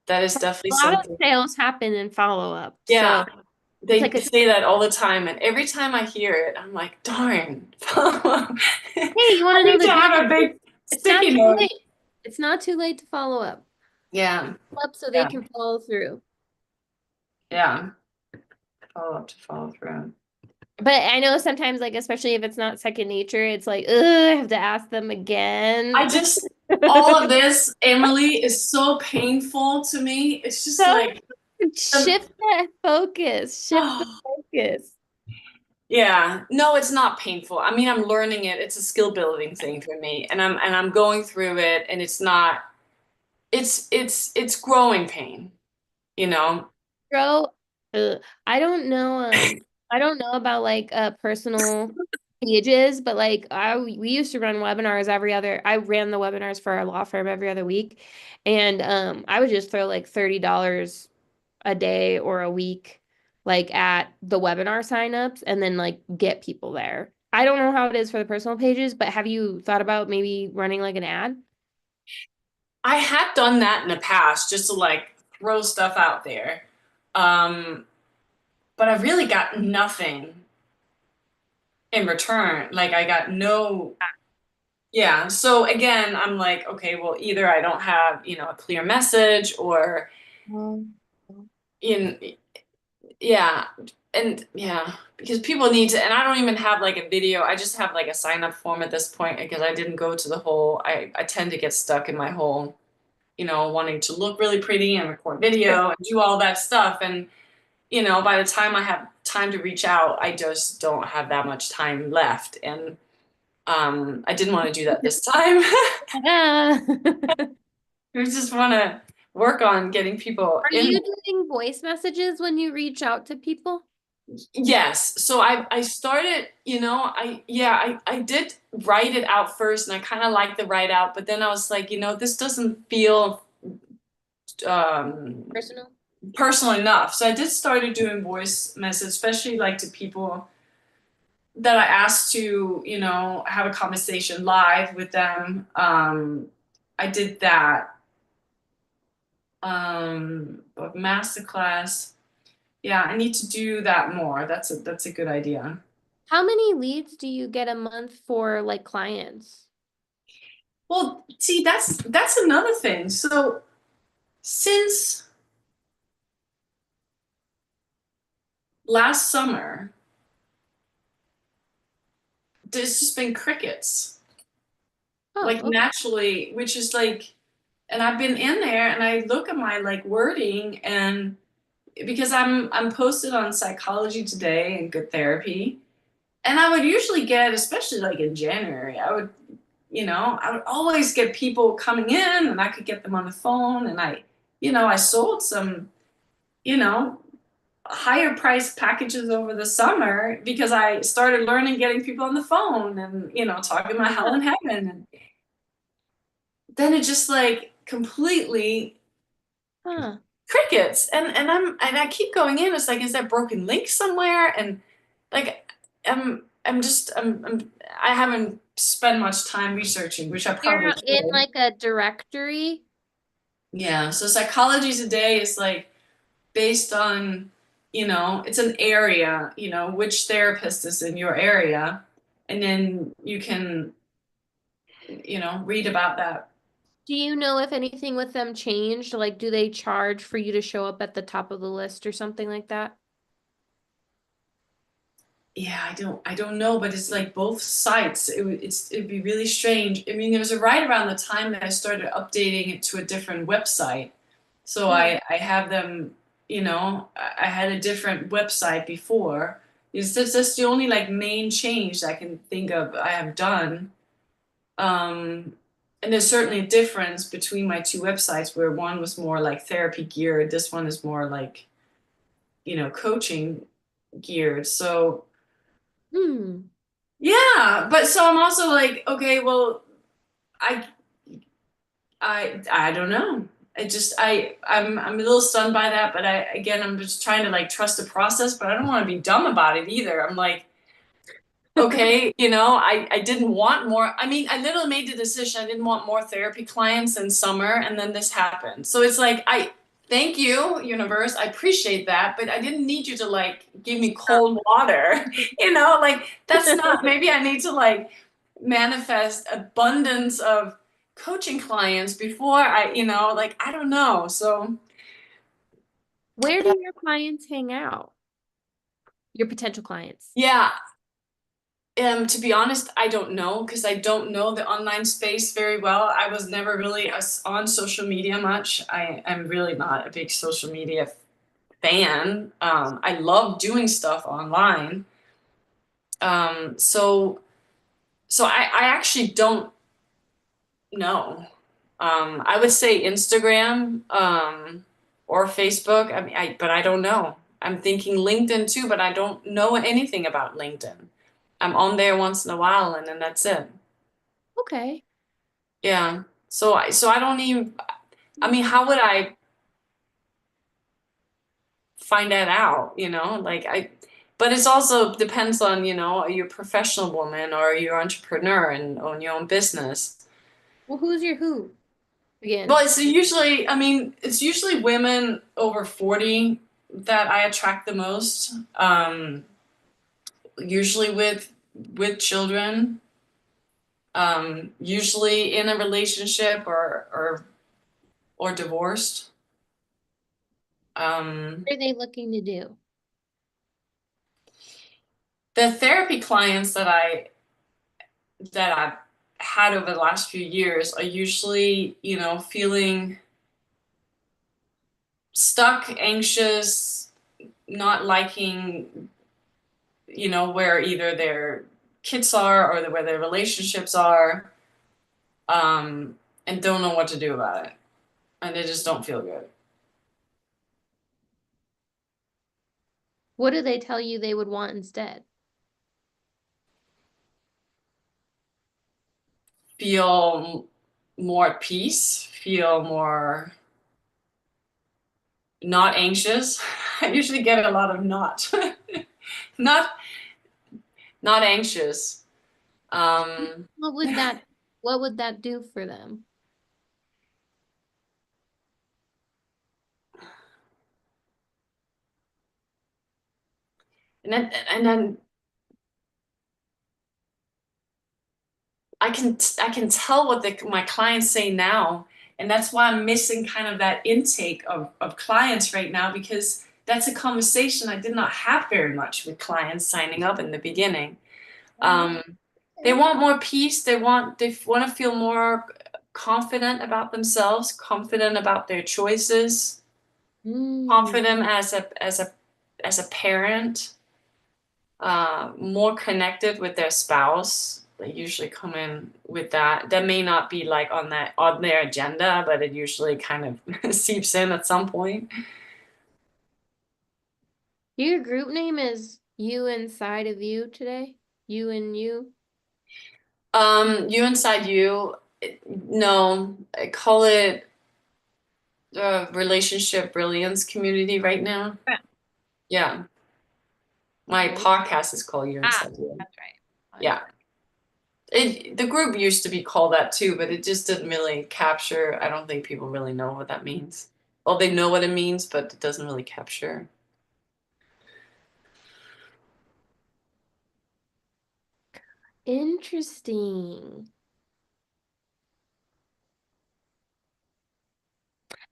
That is definitely A lot of something. sales happen in follow up. Yeah, So it's they like a say that all the time, and every time I hear it, I'm like, darn. I hey, you want to know need the to good have a news? big It's not sticky too note. late. It's not too late to follow up. Yeah, Follow up so they yeah, can follow through. yeah. Follow up to follow through. But I know sometimes, like, especially if it's not second nature, it's like, ugh, I have to ask them I again. just, all of this, Emily, is so painful to me. It's just So like, um, shift that focus. Shift the oh, focus. yeah. No, it's not painful. I mean, I'm learning it. It's a skill building thing for me, and I'm going through it, and it's not. It's growing pain, you know. Grow. Ugh. I don't know. I don't know about like personal. pages, but like we used to run webinars I ran the webinars for our law firm every other week. And I would just throw like $30 a day or a week like at the webinar signups and then like get people there. I don't know how it is for the personal pages, but have you thought about maybe running like an ad? I had done that in the past just to like throw stuff out there. Um, but I really got nothing in return. Like I got no, yeah. So again, I'm like, okay, well, either I don't have, a clear message or Um, in, yeah. And yeah, because people need to, and I don't even have like a video. I just have like a sign up form at this point because I didn't go to the whole, I tend to get stuck in my whole, wanting to look really pretty and record video and do all that stuff. And, by the time I have time to reach out, I just don't have that much time left. And I didn't want to do that this time. Yeah. We just want to work on getting people Are in. you doing voice messages when you reach out to people? Yes. So I started, I did write it out first and I kind of liked the write out, but then I was like, this doesn't feel um Personal? personal enough. So I did started doing voice message, especially like to people that I asked to, have a conversation live with them. I did that. But masterclass. Yeah, I need to do that more. That's a good idea. How many leads do you get a month for like clients? Well, see, that's another thing. So since last summer, there's just been crickets. Oh, Like okay. naturally, which is like, and I've been in there and I look at my like wording and because I'm posted on Psychology Today and Good Therapy, and I would usually get, especially like in January, I would always get people coming in and I could get them on the phone and I sold some, you know, higher price packages over the summer because I started learning getting people on the phone and, talking about hell Yeah. and heaven. And then it just like completely Huh. crickets. And I keep going in. It's like, is that broken link somewhere? And like I haven't spent much time researching, which I probably You're in should. like a directory. Yeah. So Psychology Today is like based on, it's an area, which therapist is in your area. And then you can, read about that. Do you know if anything with them changed? Like, do they charge for you to show up at the top of the list or something like that? Yeah, I don't know, but it's like both sites. It'd be really strange. I mean, it was right around the time that I started updating it to a different website. So Hmm. I have them, I had a different website before. That's the only like main change I can think of I have done. Um, and there's certainly a difference between my two websites where one was more like therapy geared, this one is more like, coaching geared. So Hmm. yeah, but so I'm also like, okay, well, I I don't know. I'm a little stunned by that, but I'm just trying to like trust the process, but I don't want to be dumb about it either. I'm like, okay, I didn't want more. I mean, I literally made the decision I didn't want more therapy clients in summer, and then this happened. So it's like I thank you, universe. I appreciate that, but I didn't need you to like give me cold water. Like that's not maybe I need to like manifest abundance of coaching clients before like I don't know. So Where do your clients hang out? Your potential clients. yeah, to be honest, I don't know because I don't know the online space very well. I was never really on social media much. I am really not a big social media fan. I love doing stuff online. So I actually don't know. I would say Instagram, or Facebook. I mean, but I don't know. I'm thinking LinkedIn too, but I don't know anything about LinkedIn. I'm on there once in a while and then that's it. Okay. Yeah. So I don't even, I mean, how would I find that out, but it's also depends on, are you a professional woman or are you an entrepreneur and own your own business? Well, who's your who again? Well, it's usually women over 40 that I attract the most. Usually with children, usually in a relationship or divorced. Um, What are they looking to do? the therapy clients that I've had over the last few years are usually, feeling stuck, anxious, not liking, where either their kids are or where their relationships are, and don't know what to do about it. And they just don't feel good. What do they tell you they would want instead? Feel more at peace, feel more not anxious. I usually get a lot of not, not, not anxious. Um, What would that what would that do for them? and then I can tell what my clients say now, and that's why I'm missing kind of that intake of clients right now because that's a conversation I did not have very much with clients signing up in the beginning. Oh, Um, they okay. want more peace. They want to feel more confident about themselves, confident about their choices, Mm. confident as a parent, more connected with their spouse. They usually come in with that. That may not be like on their agenda, but it usually kind of seeps in at some point. Your group name is You Inside of You today? You and You? You inside you, no, I call it the relationship brilliance community right now. Yeah. Yeah, my Oh, podcast is called You ah, Inside You. that's right. Yeah, the group used to be called that too, but it just didn't really capture. I don't think people really know what that means. Well, they know what it means, but it doesn't really capture. Interesting.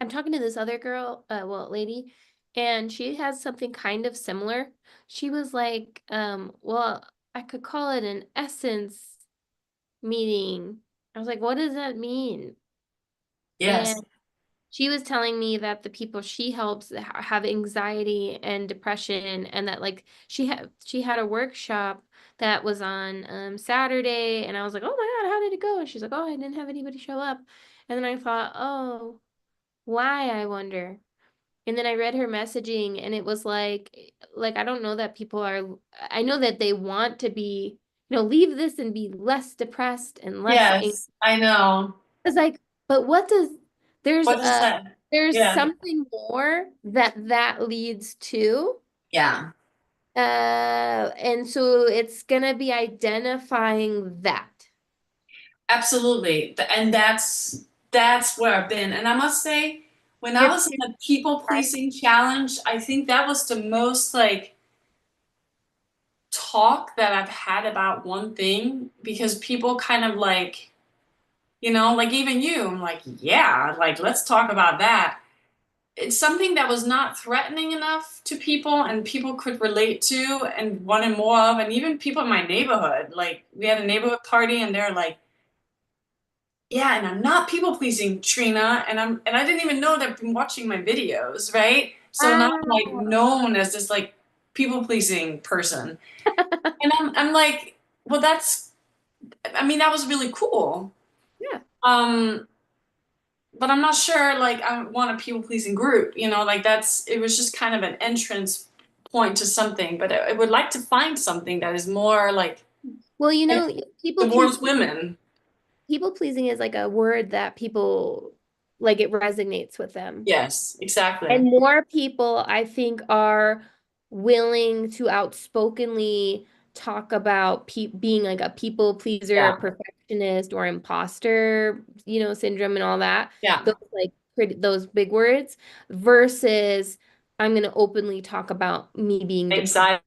I'm talking to this other girl, well, lady, and she has something kind of similar. She was like, well, I could call it an essence meeting. I was like, what does that mean? Yes. And she was telling me that the people she helps have anxiety and depression, and that like she had a workshop that was on Saturday, and I was like, oh my God, how did it go? And she's like, oh, I didn't have anybody show up. And then I thought, oh, why, I wonder. And then I read her messaging, and it was like I don't know that people are, I know that they want to be, leave this and be less depressed and less anxious. Yes, I know. It's like, but what does there's What is a that? there's Yeah. something more that leads to. Yeah, And so it's gonna be identifying that. absolutely. And that's where I've been. And I must say, when I You're was in the people pleasing challenge, I think that was the most like talk that I've had about one thing because people kind of like, like even you, I'm like, yeah, like let's talk about that. It's something that was not threatening enough to people and people could relate to and wanted more of, and even people in my neighborhood. Like we had a neighborhood party and they're like, yeah, and I'm not people pleasing, Trina, and I didn't even know they've been watching my videos, right? So now I'm like Wow. known as this like people pleasing person. And I'm like, well, I mean, that was really cool. Yeah. Um, but I'm not sure like I want a people pleasing group, like it was just kind of an entrance point to something, but I would like to find something that is more like Well, And divorced women. people pleasing is like a word that people like it resonates with them. Yes, exactly. And more people, I think, are willing to outspokenly talk about pe being like a people pleaser, Yeah. perfectionist, or imposter, syndrome and all that. Yeah. Those like those big words versus I'm going to openly talk about me being depressed, Anxiety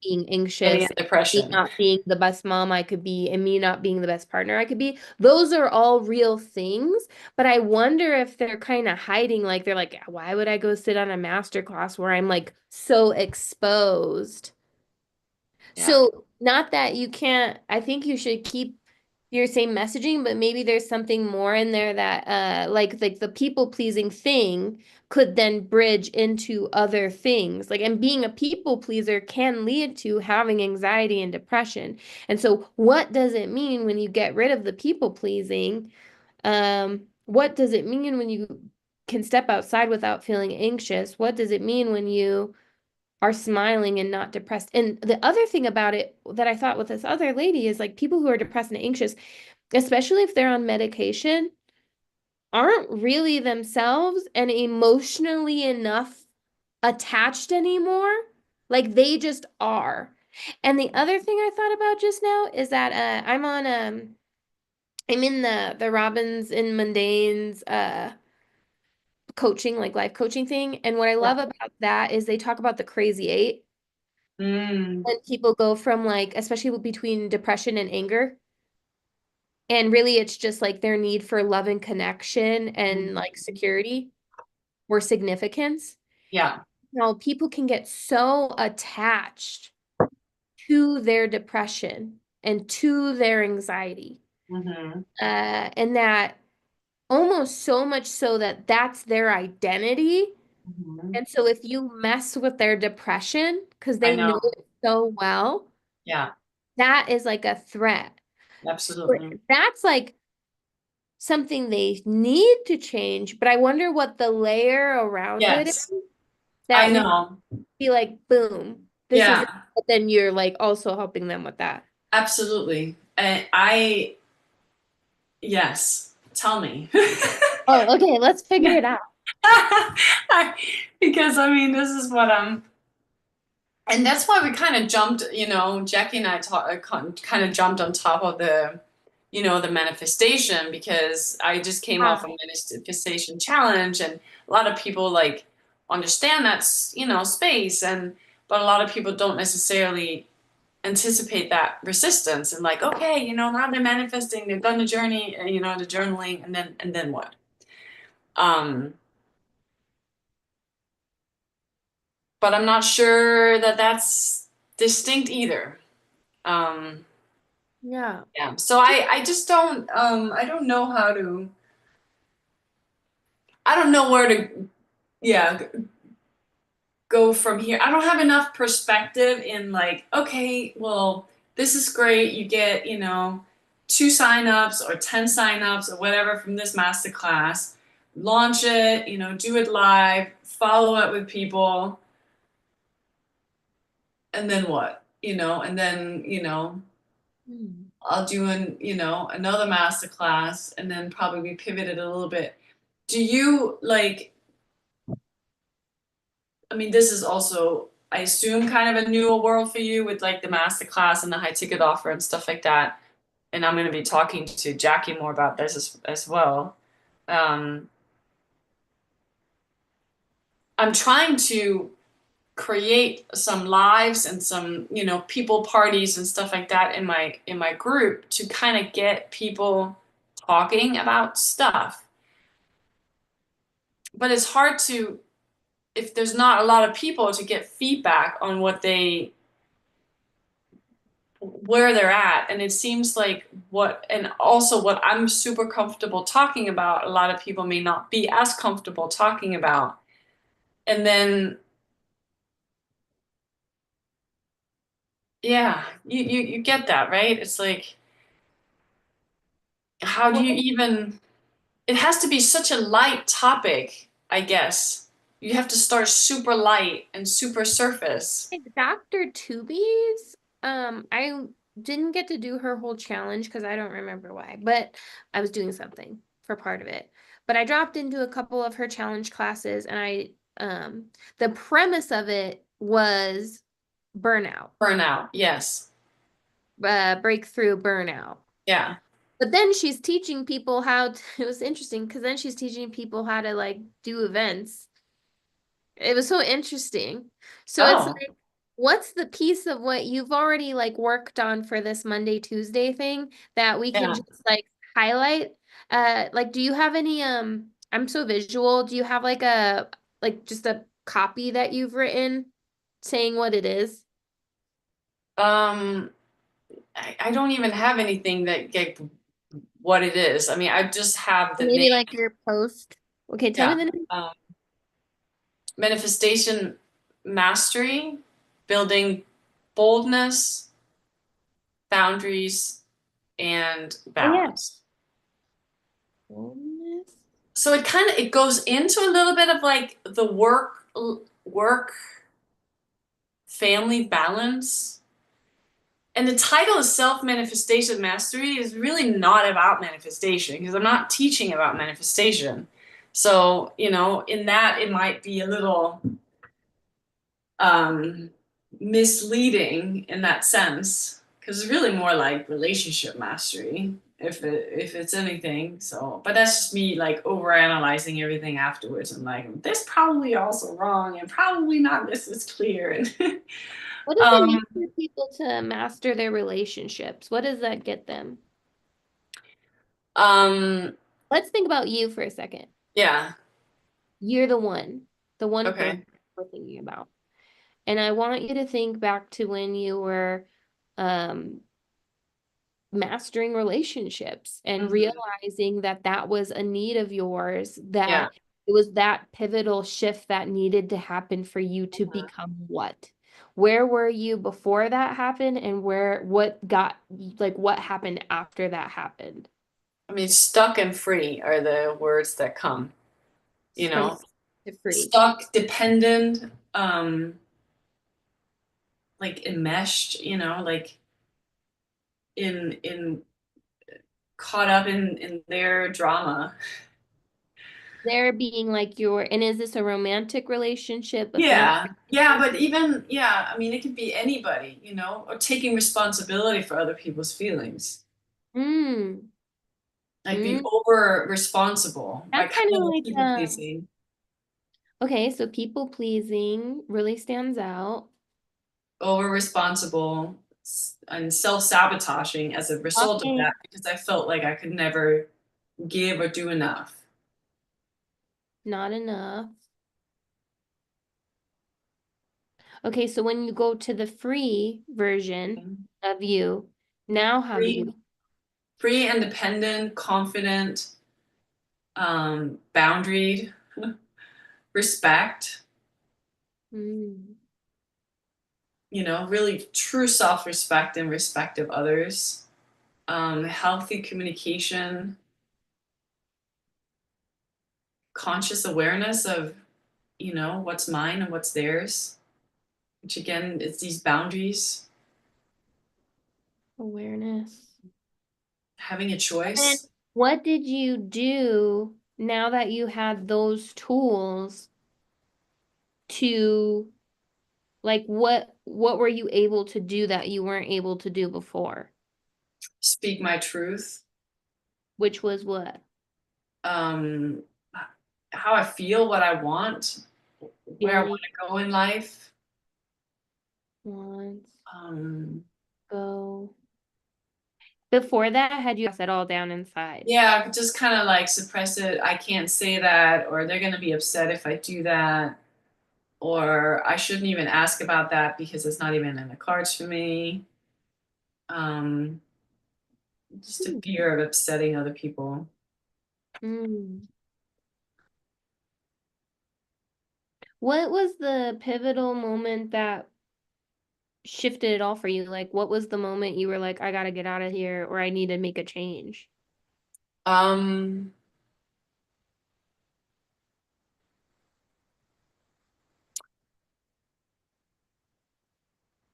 being and anxious, me depression. not being the best mom I could be, and me not being the best partner I could be. Those are all real things, but I wonder if they're kind of hiding, like they're like, why would I go sit on a master class where I'm like so exposed? Yeah. So, not that you can't, I think you should keep your same messaging, but maybe there's something more in there that like the people pleasing thing could then bridge into other things. Like and being a people pleaser can lead to having anxiety and depression. And so what does it mean when you get rid of the people pleasing? What does it mean when you can step outside without feeling anxious? What does it mean when you are smiling and not depressed? And the other thing about it that I thought with this other lady is like people who are depressed and anxious, especially if they're on medication, aren't really themselves and emotionally enough attached anymore. Like they just are. And the other thing I thought about just now is that I'm in the Robbins and Mundane's coaching, like life coaching thing. And what I Yeah. love about that is they talk about the crazy eight. Mm. When people go from like, especially between depression and anger. And really, it's just like their need for love and connection and like security or significance. Yeah. Now, people can get so attached to their depression and to their anxiety, Hmm. and that almost so much so that that's their identity. Hmm. And so, if you mess with their depression because I they know know. it so well, Yeah. that is like a threat. But Absolutely. that's like something they need to change, but I wonder what the layer around it is Yes. I that would know. be like, boom, this is it. Yeah. But then you're like also helping them with that. Absolutely. And yes. Tell me. Oh, okay, let's figure it out. Because I mean, this is what I'm, and that's why we kind of jumped, Jackie and I kind of jumped on top of the manifestation because I just came off a Ah, manifestation challenge, and a lot of people like understand that's, space, but a lot of people don't necessarily anticipate that resistance and like, okay, now they're manifesting, they've done the journey, the journaling, and then what? Um, but I'm not sure that that's distinct either. Um, yeah. yeah. So I just I don't know how to, I don't know where to, yeah, go from here. I don't have enough perspective in like, okay, well, this is great. You get, 2 signups or 10 signups or whatever from this masterclass. Launch it, do it live, follow it with people, and then what? And then, Hmm. I'll do another masterclass and then probably we pivoted a little bit. Do you like, I mean, this is also, I assume, kind of a newer world for you with like the masterclass and the high ticket offer and stuff like that. And I'm going to be talking to Jackie more about this as well. Um, I'm trying to create some lives and some, people parties and stuff like that in my group to kind of get people talking about stuff. But it's hard to, if there's not a lot of people, to get feedback on where they're at. And it seems like and also what I'm super comfortable talking about, a lot of people may not be as comfortable talking about. And then, yeah, you get that, right? It's like, how do you Well, even, it has to be such a light topic, I guess. You have to start super light and super surface. like Dr. Tubi's, I didn't get to do her whole challenge because I don't remember why, but I was doing something for part of it. But I dropped into a couple of her challenge classes and the premise of it was burnout, Burnout. Yes. breakthrough burnout. Yeah. But then she's teaching people how to, it was interesting because then she's teaching people how to like do events. It was so interesting. So it's Oh, like, what's the piece of what you've already like worked on for this Monday, Tuesday thing that we can yeah. just like highlight? Like, do you have any, I'm so visual. Do you have like like just a copy that you've written saying what it is? Um, I don't even have anything that get what it is. I mean, I just have the name. Maybe like your post. Okay, tell me Yeah. the name. Um, Manifestation mastery, building boldness, boundaries, and Oh yeah. balance. Boldness. So it goes into a little bit of like the work family balance. And the title is Self Manifestation Mastery is really not about manifestation because I'm not teaching about manifestation. So, in that it might be a little um, misleading in that sense because it's really more like relationship mastery if it's anything. So, but that's just me like over analyzing everything afterwards. I'm like, this probably also wrong and probably not this is clear. And What does it mean um, for people to master their relationships? What does that get them? um, Let's think about you for a second. yeah, You're the one person okay. we're thinking about. And I want you to think back to when you were um, mastering relationships and Hmm. realizing that that was a need of yours, Yeah. that it was that pivotal shift that needed to happen for you to Mhm. become what? Where were you before that happened and what happened after that happened? I mean, stuck and free are the words that come, you From know, to free. stuck, dependent, like enmeshed, like in caught up in their drama. There being like and is this a romantic relationship, a family Yeah. Yeah, but relationship? even yeah, I mean it could be anybody, or taking responsibility for other people's feelings. Mm, Like being mm. over responsible, That's like kind of kind of like people pleasing, okay, so people pleasing really stands out. over responsible and self-sabotaging as a result of Talking, that because I felt like I could never give or do enough. not enough. Okay, so when you go to the free version of you, now how do you? Free, free, independent, confident, boundaried, respect, Mm, really true self-respect and respect of others, healthy communication, conscious awareness of, what's mine and what's theirs, which again, it's these boundaries, awareness. having a And choice. what did you do now that you had those tools to like what were you able to do that you weren't able to do before? Speak my truth, Which was what? um, how I feel, what I want, where I Feeling want to go in life. once, Um, go. Before that, had you set all down inside? yeah, I could just kind of like suppress it. I can't say that, or they're going to be upset if I do that, or I shouldn't even ask about that because it's not even in the cards for me. Um, just a Hmm. fear of upsetting other people. Mm. What was the pivotal moment that shifted it all for you? Like, what was the moment you were like, I gotta get out of here, or I need to make a change? Um,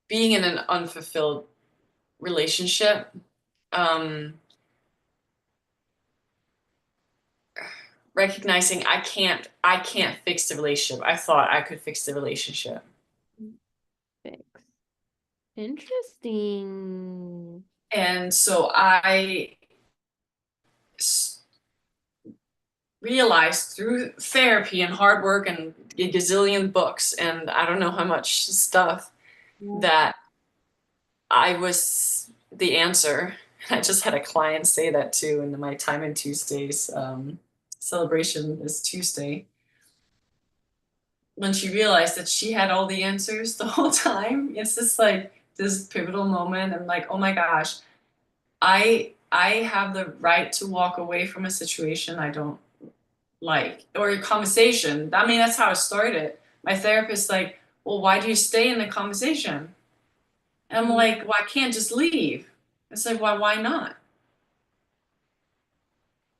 Being in an unfulfilled. relationship. Um, Recognizing I can't fix the relationship. I thought I could fix the relationship. Fix. Interesting. And so realized through therapy and hard work and a gazillion books and I don't know how much stuff Yeah. that I was the answer. I just had a client say that too in my Time in Tuesdays celebration this Tuesday when she realized that she had all the answers the whole time. It's just like this pivotal moment and like, oh my gosh, I have the right to walk away from a situation I don't like or a conversation. I mean, that's how it started. My therapist like, well, why do you stay in the conversation? And I'm Mm. like, well, I can't just leave. It's like, why not?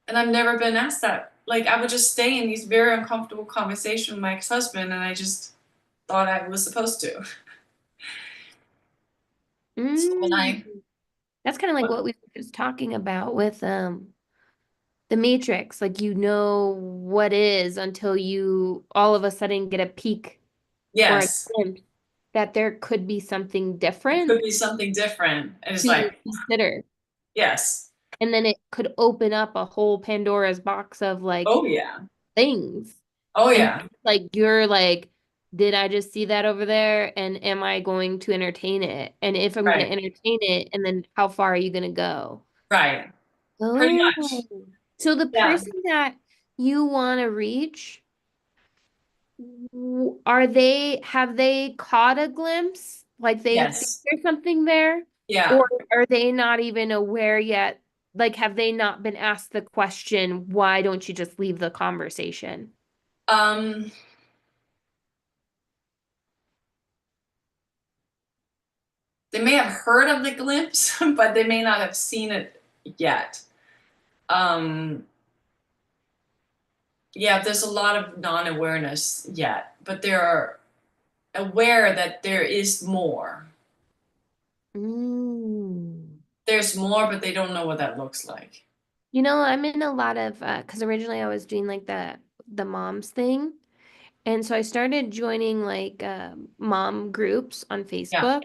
And I've never been asked that. Like, I would just stay in these very uncomfortable conversations with my ex-husband, and I just thought I was supposed to. So when Mm. That's kind of like what we were just talking about with the Matrix. Like you know what is until you all of a sudden get a peek or a yes, glimpse that there could be something it different could be something different. And it's to like, consider. yes, And then it could open up a whole Pandora's box of like oh yeah, things. oh And yeah, like you're like, did I just see that over there? And am I going to entertain it? And if I'm going to right, entertain it, and then how far are you going to go? right, pretty much, Oh, so the yeah, person that you want to reach, are they, have they caught a glimpse? Like they think yes, there's something there? yeah. Or are they not even aware yet? Like, have they not been asked the question, why don't you just leave the conversation? Um, they may have heard of the glimpse, but they may not have seen it yet. Um, yeah, there's a lot of non-awareness yet, but they're aware that there is more. Mm. There's more, but they don't know what that looks like. You know, I'm in a lot of because originally I was doing like the moms thing. And so I started joining like mom groups on Yeah, Facebook.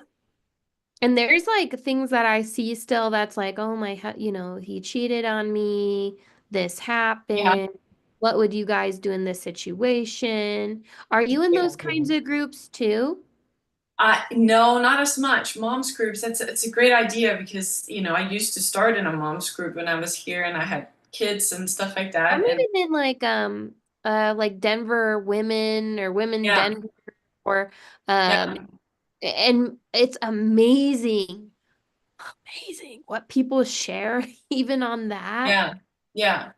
And there's like things that I see still that's like, oh my, he cheated on me. This yeah. happened. What would you guys do in this situation? Are you in those kinds of groups too? No, not as much. Moms groups, it's a great idea because, I used to start in a moms group when I was here and I had kids and stuff like I'm that. And even in like Denver women or women yeah, Denver or yeah, um and it's amazing, amazing what people share even on that. yeah,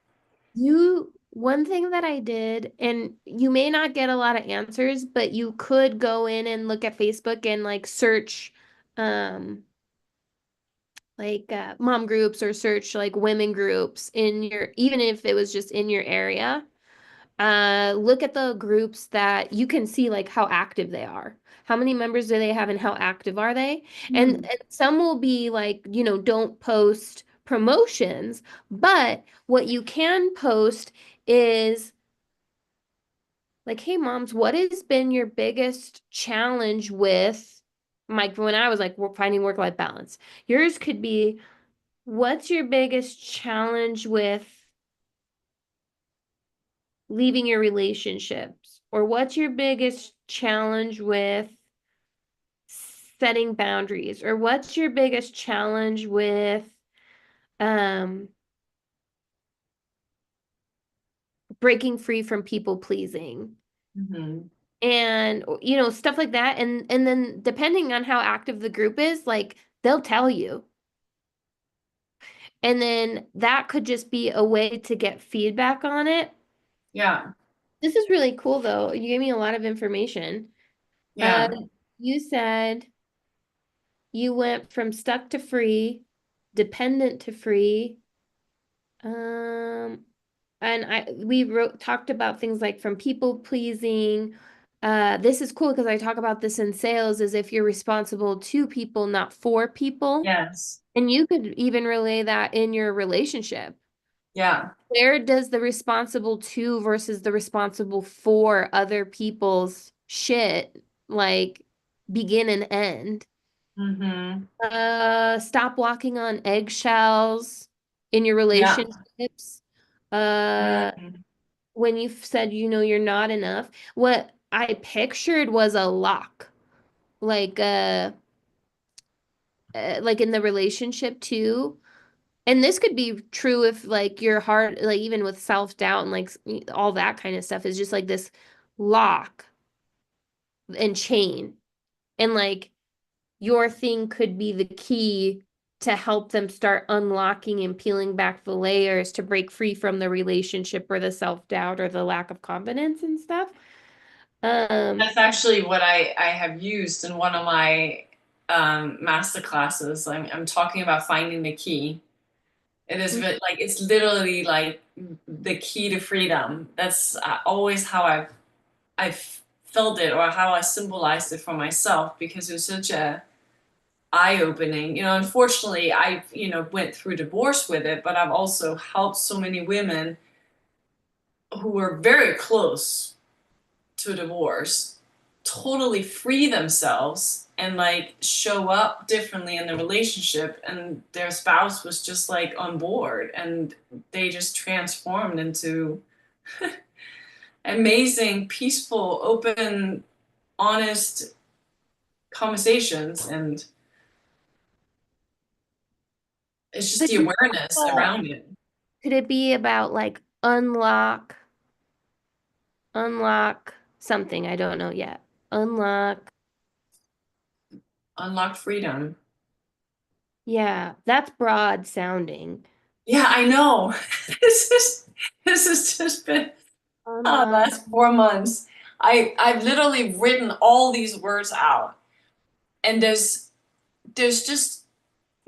yeah. One thing that I did, and you may not get a lot of answers, but you could go in and look at Facebook and like search, um, mom groups or search like women groups in your, even if it was just in your area. Look at the groups that you can see like how active they are. How many members do they have and how active are they? Hmm. And some will be like, don't post promotions, but what you can post is like, hey moms, what has been your biggest challenge with like when I was like finding work-life balance? Yours could be, what's your biggest challenge with leaving your relationships? Or what's your biggest challenge with setting boundaries? Or what's your biggest challenge with um breaking free from people pleasing? Hmm. And stuff like that. And then depending on how active the group is, like they'll tell you. And then that could just be a way to get feedback on it. Yeah, This is really cool though. You gave me a lot of information. Uh, yeah. you said you went from stuck to free, dependent to free. And we talked about things like from people pleasing, this is cool because I talk about this in sales as if you're responsible to people, not for people. Yes. And you could even relay that in your relationship. Yeah. Where does the responsible to versus the responsible for other people's shit like begin and end? Mm-hmm. Stop walking on eggshells in your Yeah. relationships. Uh, Mhm. when you said you know you're not enough, what I pictured was a lock, like like in the relationship too. And this could be true if like your heart, like even with self-doubt and like all that kind of stuff is just like this lock and chain. And like your thing could be the key to help them start unlocking and peeling back the layers to break free from the relationship or the self-doubt or the lack of confidence and stuff. Um, That's actually what I have used in one of my master classes. I'm talking about finding the key. It is like it's literally like the key to freedom. That's always how I've felt it or how I symbolized it for myself because it was such a eye-opening. Unfortunately, I went through divorce with it, but I've also helped so many women who were very close to divorce totally free themselves and like show up differently in the relationship, and their spouse was just like on board, and they just transformed into amazing, peaceful, open, honest conversations. And it's just but the awareness around it. could it be about like unlock something? I don't know yet. Unlock. Unlock freedom. Yeah, that's broad sounding. Yeah, I know. this is this has just been Unlock. last 4 months. I've literally written all these words out, and there's just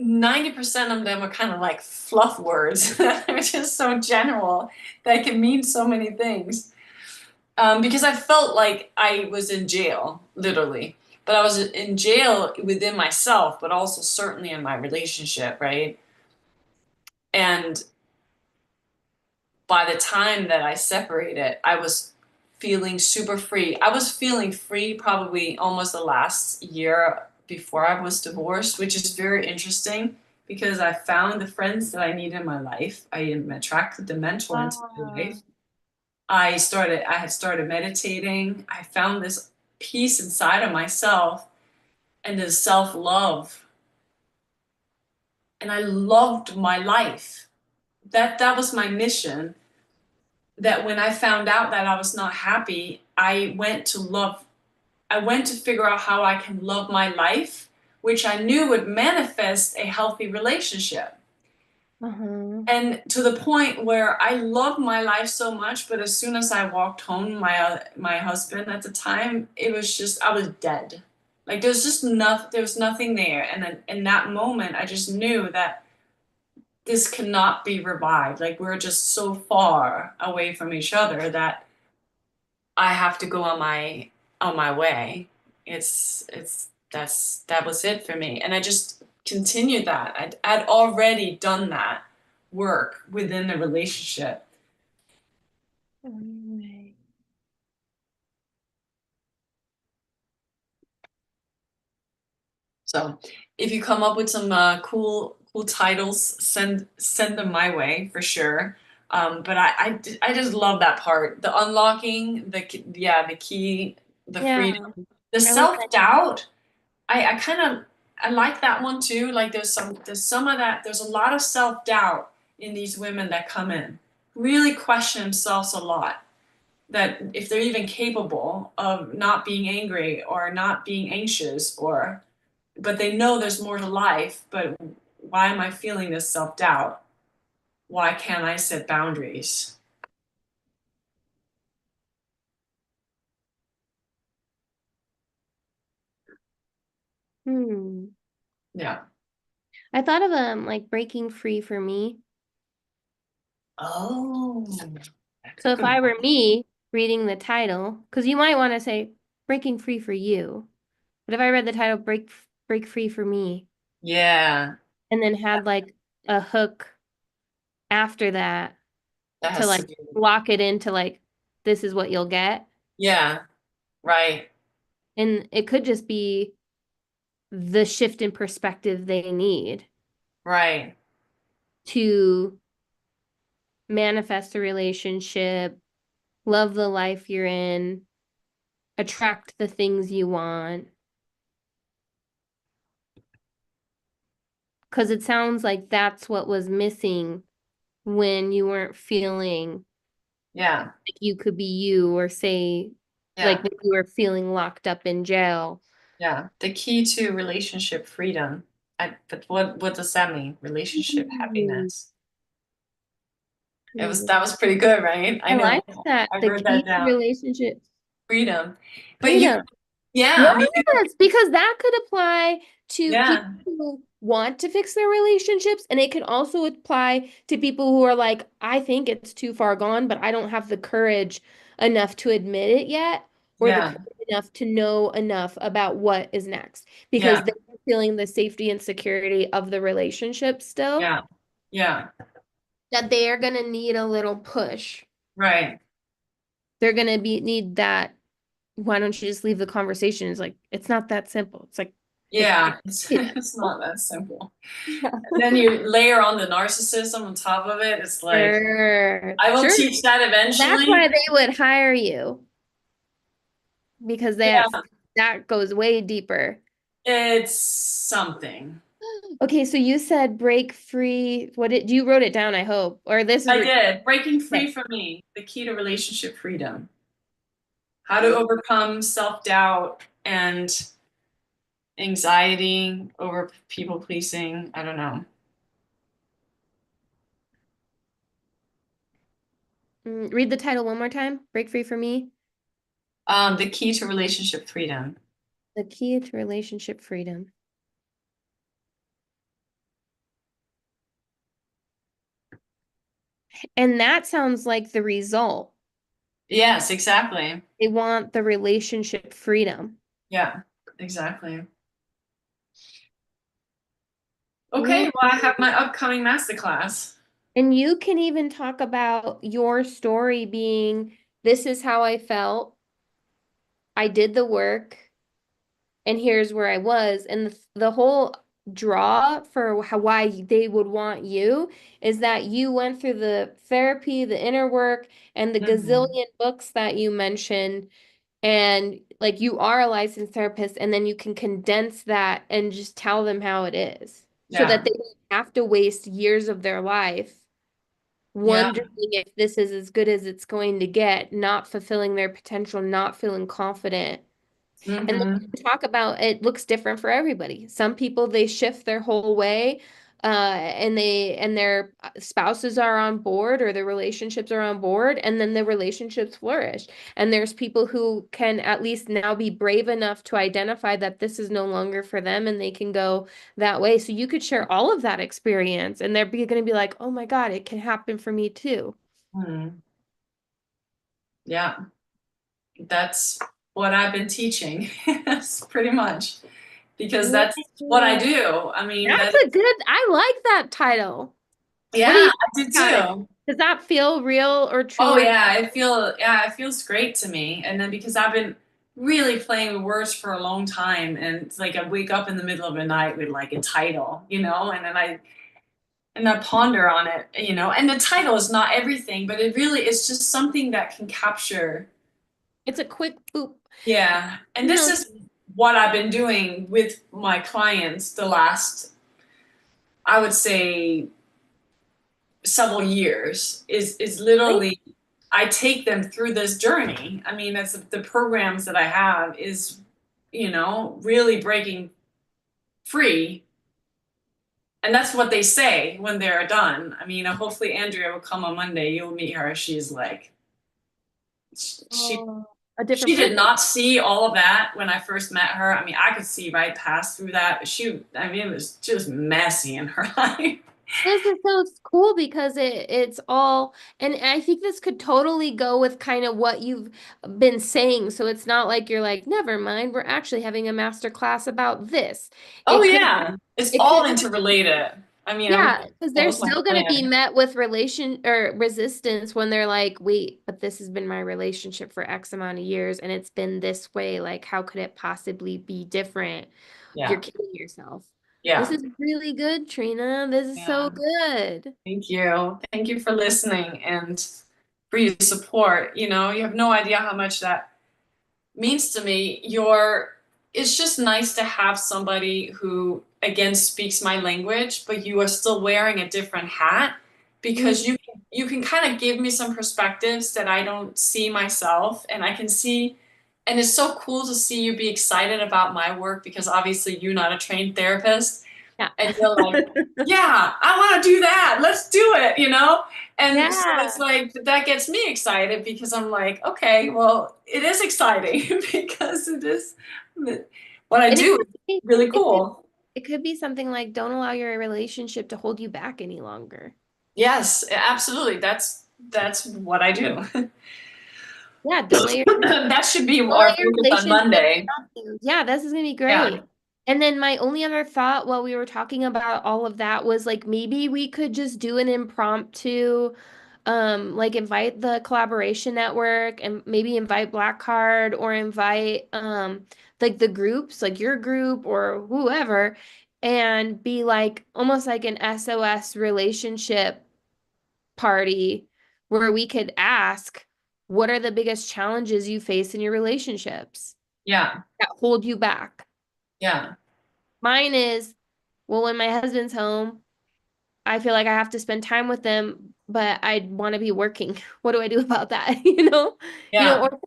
90% of them are kind of like fluff words. They're just so general that can mean so many things. Because I felt like I was in jail, literally. But I was in jail within myself, but also certainly in my relationship, right? And by the time that I separated, I was feeling super free. I was feeling free probably almost the last year before I was divorced, which is very interesting because I found the friends that I need in my life. I attracted the mentor into my Ah. life. I had started meditating. I found this peace inside of myself and this self-love. And I loved my life. That was my mission, that when I found out that I was not happy, I went to figure out how I can love my life, which I knew would manifest a healthy relationship. Uh-huh. And to the point where I loved my life so much, but as soon as I walked home, my husband at the time, it was just I was dead. Like there was nothing there. And then in that moment, I just knew that this cannot be revived. Like we're just so far away from each other that I have to go on my way. That was it for me, and I just continued that. I'd already done that work within the relationship. Alright. So if you come up with some cool titles, send them my way for sure. But I just love that part, the unlocking, the key, the freedom, Yeah, the I like self that. doubt. I kind of I like that one too. Like there's some of that. There's a lot of self doubt in these women that come in, really question themselves a lot. That if they're even capable of not being angry or not being anxious, or but they know there's more to life. But why am I feeling this self doubt? Why can't I set boundaries? Hmm. Yeah. I thought of like breaking free for me. Oh, that's a So if good I one. were me reading the title, because you might want to say breaking free for you? What if I read the title Break Free for Me Yeah, and then had like a hook after that that to has to like be. lock it into like this is what you'll get? Yeah, right, And it could just be the shift in perspective they need right, to manifest a relationship, love the life you're in, attract the things you want. Because it sounds like that's what was missing when you weren't feeling yeah, like you could be you, or say, like yeah, when you were feeling locked up in jail. yeah. The key to relationship freedom. But what does that mean? Relationship Ooh, happiness. That was pretty good, right? I I know. like that. I The wrote that key to down. relationship Freedom. But you, freedom. yeah, I mean, Yes, because that could apply to people yeah, who want to fix their relationships, and it could also apply to people who are like, I think it's too far gone, but I don't have the courage enough to admit it yet, or the yeah, courage enough to know enough about what is next, yeah, because they're feeling the safety and security of the relationship still, yeah, yeah, that they are gonna need a little push. right. They're gonna be need that. Why don't you just leave the conversation? It's like it's not that simple. It's like Yeah, it's it's not that simple. yeah. And then you layer on the narcissism on top of it. It's like, Sure, I will sure. teach that That's eventually. why they would hire you because Yeah, that goes way deeper. it's something. Okay, so you said break free. What did you wrote it down, I hope. Or this is I did. Breaking free okay. from me, the key to relationship freedom. How to overcome self-doubt and anxiety over people pleasing. I don't know. Read the title one more time. Break free for me. The key to relationship freedom. The key to relationship freedom. And that sounds like the result. Yes, exactly. They want the relationship freedom. Yeah, exactly. Yeah. Okay, well, I have my upcoming masterclass. And you can even talk about your story being, this is how I felt. I did the work, and here's where I was. And the whole draw for why they would want you is that you went through the therapy, the inner work, and the Hmm. gazillion books that you mentioned. And like you are a licensed therapist, and then you can condense that and just tell them how it is so that Yeah, they don't have to waste years of their life yeah. wondering if this is as good as it's going to get, not fulfilling their potential, not feeling confident. And then Hmm. we can talk about it looks different for everybody. Some people they shift their whole way, and their spouses are on board or their relationships are on board, and then the relationships flourish. And there's people who can at least now be brave enough to identify that this is no longer for them, and they can go that way. So you could share all of that experience, and they're going to be like, "Oh my God, it can happen for me too." Hmm. Yeah, that's what I've been teaching. That's pretty much because that's what I Ooh, do. I mean, that's that, a good, I like that title. What do yeah, you I think did about it? too. Does that feel real or Oh truly? yeah, it feels great to me. And then because I've been really playing with words for a long time, and it's like I wake up in the middle of the night with like a title, and then I ponder on it, and the title is not everything, but it really is just something that can capture. It's a quick boop. Yeah. And You this know, is what I've been doing with my clients the last, I would say, several years is really? literally I take them through this journey. I mean, that's the programs that I have is, really breaking free. And that's what they say when they're done. I mean, hopefully Andrea will come on Monday. You'll meet her. She's like, she Oh, a different she did person. not see all of that when I first met her. I mean, I could see right past through that. I mean, it was just messy in her life. This is so cool because it's all, and I think this could totally go with kind of what you've been saying. So it's not like you're like, never mind, we're actually having a master class about this. Oh It could yeah, it's it all could interrelated. I mean, I would Yeah, because that they're was my still going to be plan. met with relation or resistance when they're like, wait, but this has been my relationship for X amount of years and it's been this way. Like, how could it possibly be different? You're Yeah, kidding yourself. This yeah, is really good, Trina. This is so yeah. good. Thank you. Thank you for listening and for your support. You have no idea how much that means to me. It's just nice to have somebody who, again, speaks my language, but you are still wearing a different hat because Mhm. you can kind of give me some perspectives that I don't see myself, and I can see, and it's so cool to see you be excited about my work because obviously you're not a trained therapist Yeah. and you're like, yeah, I want to do that. Let's do it. And so it's Yeah. like that gets me excited because I'm like, okay, well, it is exciting because it is what I And it do could is be, really it could, cool. it could be something like, don't allow your relationship to hold you back any longer. Yes, absolutely. That's what I do. Yeah, don't let your That should be Don't our let your focus on relationship Monday. stop you. Yeah, this is gonna be Yeah, great. And then my only other thought while we were talking about all of that was like maybe we could just do an impromptu, like invite the collaboration network and maybe invite Black Card or invite like the groups, like your group or whoever, and be like almost like an SOS relationship party where we could ask, what are the biggest challenges you face in your relationships yeah, that hold you back? yeah, Mine is, well, when my husband's home, I feel like I have to spend time with them, but I want to be working. What do I do about that? yeah, Or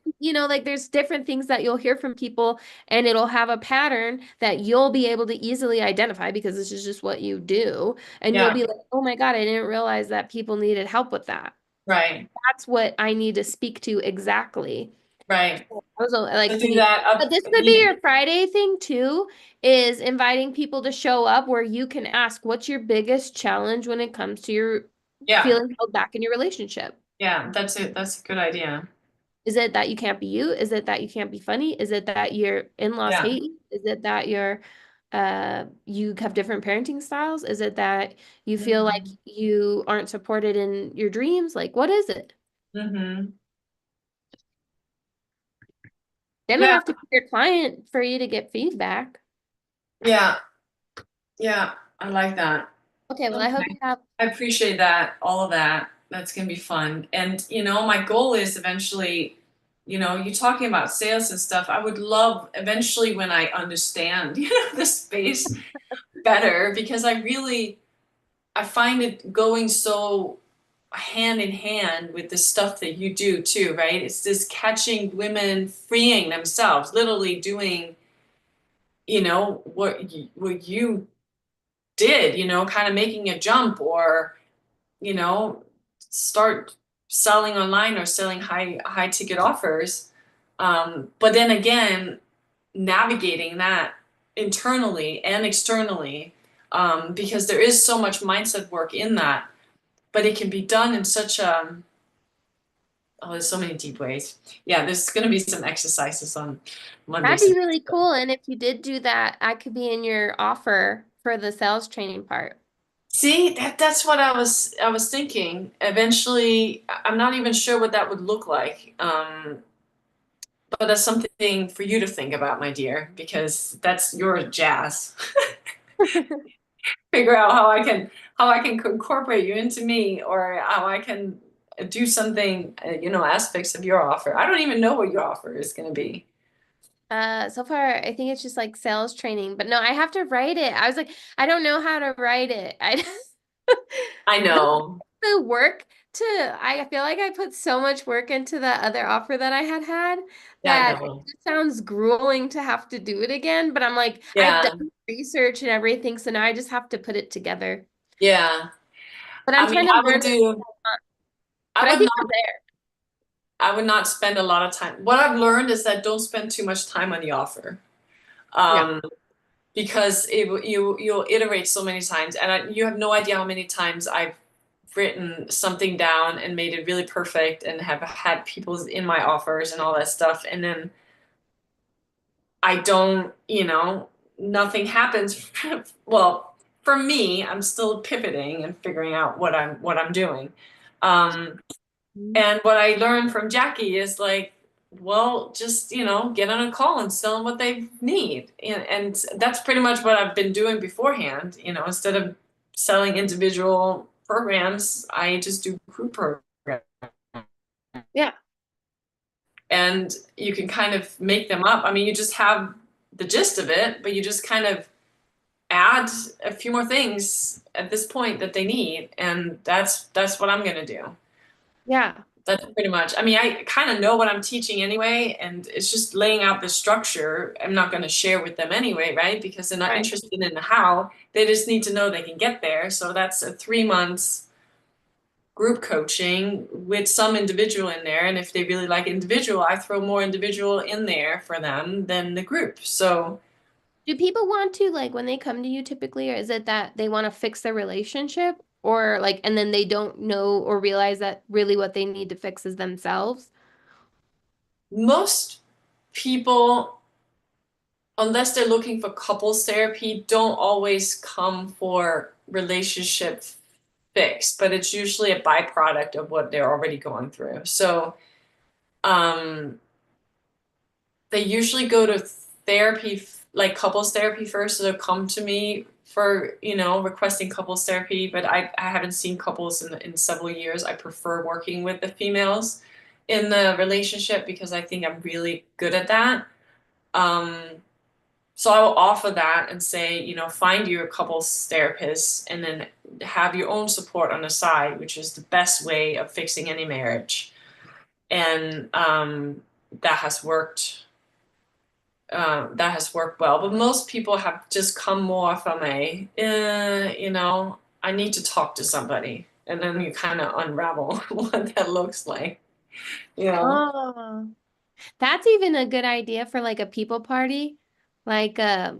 like there's different things that you'll hear from people and it'll have a pattern that you'll be able to easily identify because this is just what you do. And you'll yeah. be like, oh my God, I didn't realize that people needed help with that. Right, That's what I need to speak to exactly. right. I was To like, can do you? that But up, this could be your Friday thing too, is inviting people to show up where you can ask, what's your biggest challenge when it comes to your yeah, feeling held back in your relationship? yeah. That's it. That's a good idea. Is it that you can't be you? Is it that you can't be funny? Is it that your in-laws Yeah. hate you? Is it that you have different parenting styles? Is it that you feel like Hmm. you aren't supported in your dreams? Like, what is it? Hmm. They don't Yeah, have to be your client for you to get feedback. yeah, yeah. I like that. Okay, well, I hope you Okay. have. I appreciate that, all of that. That's gonna be fun. And my goal is eventually, you talking about sales and stuff, I would love eventually when I understand, the space better because I find it going so hand in hand with the stuff that you do too, right? It's this catching women freeing themselves, literally doing, what you did, kind of making a jump or, you know, start selling online or selling high ticket offers. But then again, navigating that internally and externally, because there is so much mindset work in that, but it can be done in such a oh, there's so many deep ways. Yeah, there's going to be some exercises on That'd Mondays. be really cool. And if you did do that, I could be in your offer for the sales training part. See, that's what I was thinking. Eventually, I'm not even sure what that would look like. But that's something for you to think about, my dear, because that's your jazz. Figure out how I can incorporate you into me, or how I can do something, aspects of your offer. I don't even know what your offer is going to be. So far, I think it's just like sales training, but no, I have to write it. I was like, I don't know how to write it. I I the, know. the work I feel like I put so much work into the other offer that I had Yeah, I that it know. just sounds grueling to have to do it again. But I'm like, I've Yeah, done research and everything, so now I just have to put it together. yeah. But I'm I mean, trying to learn it. I But I would think not, we're there. I would not spend a lot of time. What I've learned is that don't spend too much time on the offer. Yeah. Um, because you'll iterate so many times, and you have no idea how many times I've written something down and made it really perfect and have had people in my offers and all that stuff, and then I don't, nothing happens. Well, for me, I'm still pivoting and figuring out what I'm doing. Um, Mhm. and what I learned from Jackie is like, well, just, get on a call and tell them what they need. And that's pretty much what I've been doing beforehand. Instead of selling individual programs, I just do group programs. Yeah. And you can kind of make them up. I mean, you just have the gist of it, but you just kind of add a few more things at this point that they need, and that's what I'm gonna do. Yeah. That's pretty much. I mean, I kind of know what I'm teaching anyway, and it's just laying out the structure. I'm not going to share with them anyway, right? Because they're not Right. interested in the how. They just need to know they can get there. So that's a 3 months group coaching with some individual in there. And if they really like individual, I throw more individual in there for them than the group. So Do people want to, like, when they come to you typically, or is it that they want to fix their relationship, or like, and then they don't know or realize that really what they need to fix is themselves? most people, unless they're looking for couples therapy, don't always come for relationship fix, but it's usually a byproduct of what they're already going through. So um, they usually go to therapy, like couples therapy first, so they'll come to me for, requesting couples therapy, but I haven't seen couples in several years. I prefer working with the females in the relationship because I think I'm really good at that. Um, So I will offer that and say, find you a couples therapist and then have your own support on the side, which is the best way of fixing any marriage. And that has worked. That has worked well. But most people have just come more from I need to talk to somebody, and then you kind of unravel what that looks like. You know. Oh, that's even a good idea for like a people party. Like, I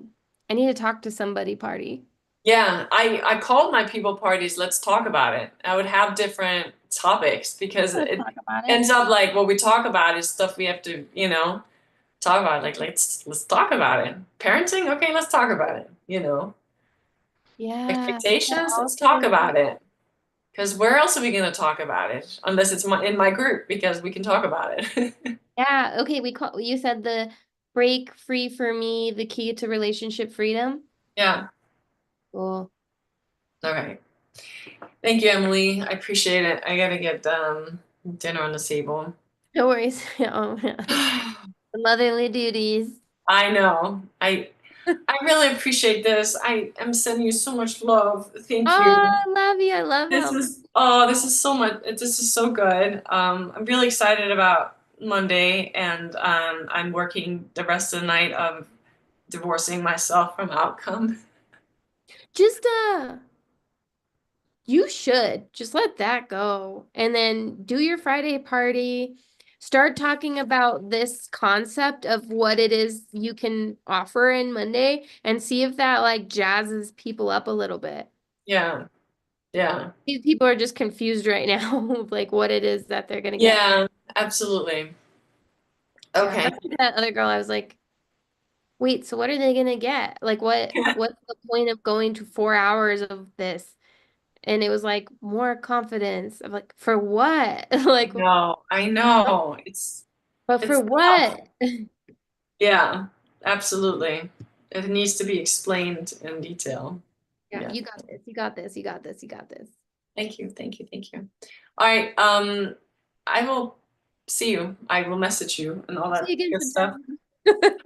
need to talk to somebody party. Yeah, I called my people parties, let's talk about it. I would have different topics because Let's it talk about it. ends up like what we talk about is stuff we have to, talk about. Like let's talk about it. Parenting, okay, let's talk about it. Yeah, that Expectations, let's talk also. about it. Because where else are we going to talk about it? Unless it's in my group, because we can talk about it. Yeah, okay, we call you said the break free for me, the key to relationship freedom. Yeah. Cool. Okay. Thank you, Emily. I appreciate it. I gotta get dinner on the table. No worries. Oh, yeah. The motherly duties. I know. I really appreciate this. I am sending you so much love. Thank Oh, you. I love you. I love helping. This is so much. This is so good. I'm really excited about Monday, and I'm working the rest of the night of divorcing myself from outcome. Just you should just let that go and then do your Friday party. Start talking about this concept of what it is you can offer in Monday and see if that like jazzes people up a little bit. Yeah, yeah, These people are just confused right now of like what it is that they're gonna get. yeah, absolutely. Yeah, Okay. that's like that other girl. I was like, wait, so what are they gonna get? Like what's the point of going to 4 hours of this? And it was like more confidence. I'm like, for what? Like, No, I know. but for It's tough. what? Yeah, absolutely. It needs to be explained in detail. Yeah, Yeah. you got this. You got this. You got this. You got this. Thank you, thank you, thank you. All right, I will see you. I will message you and all See you that again good stuff. sometime.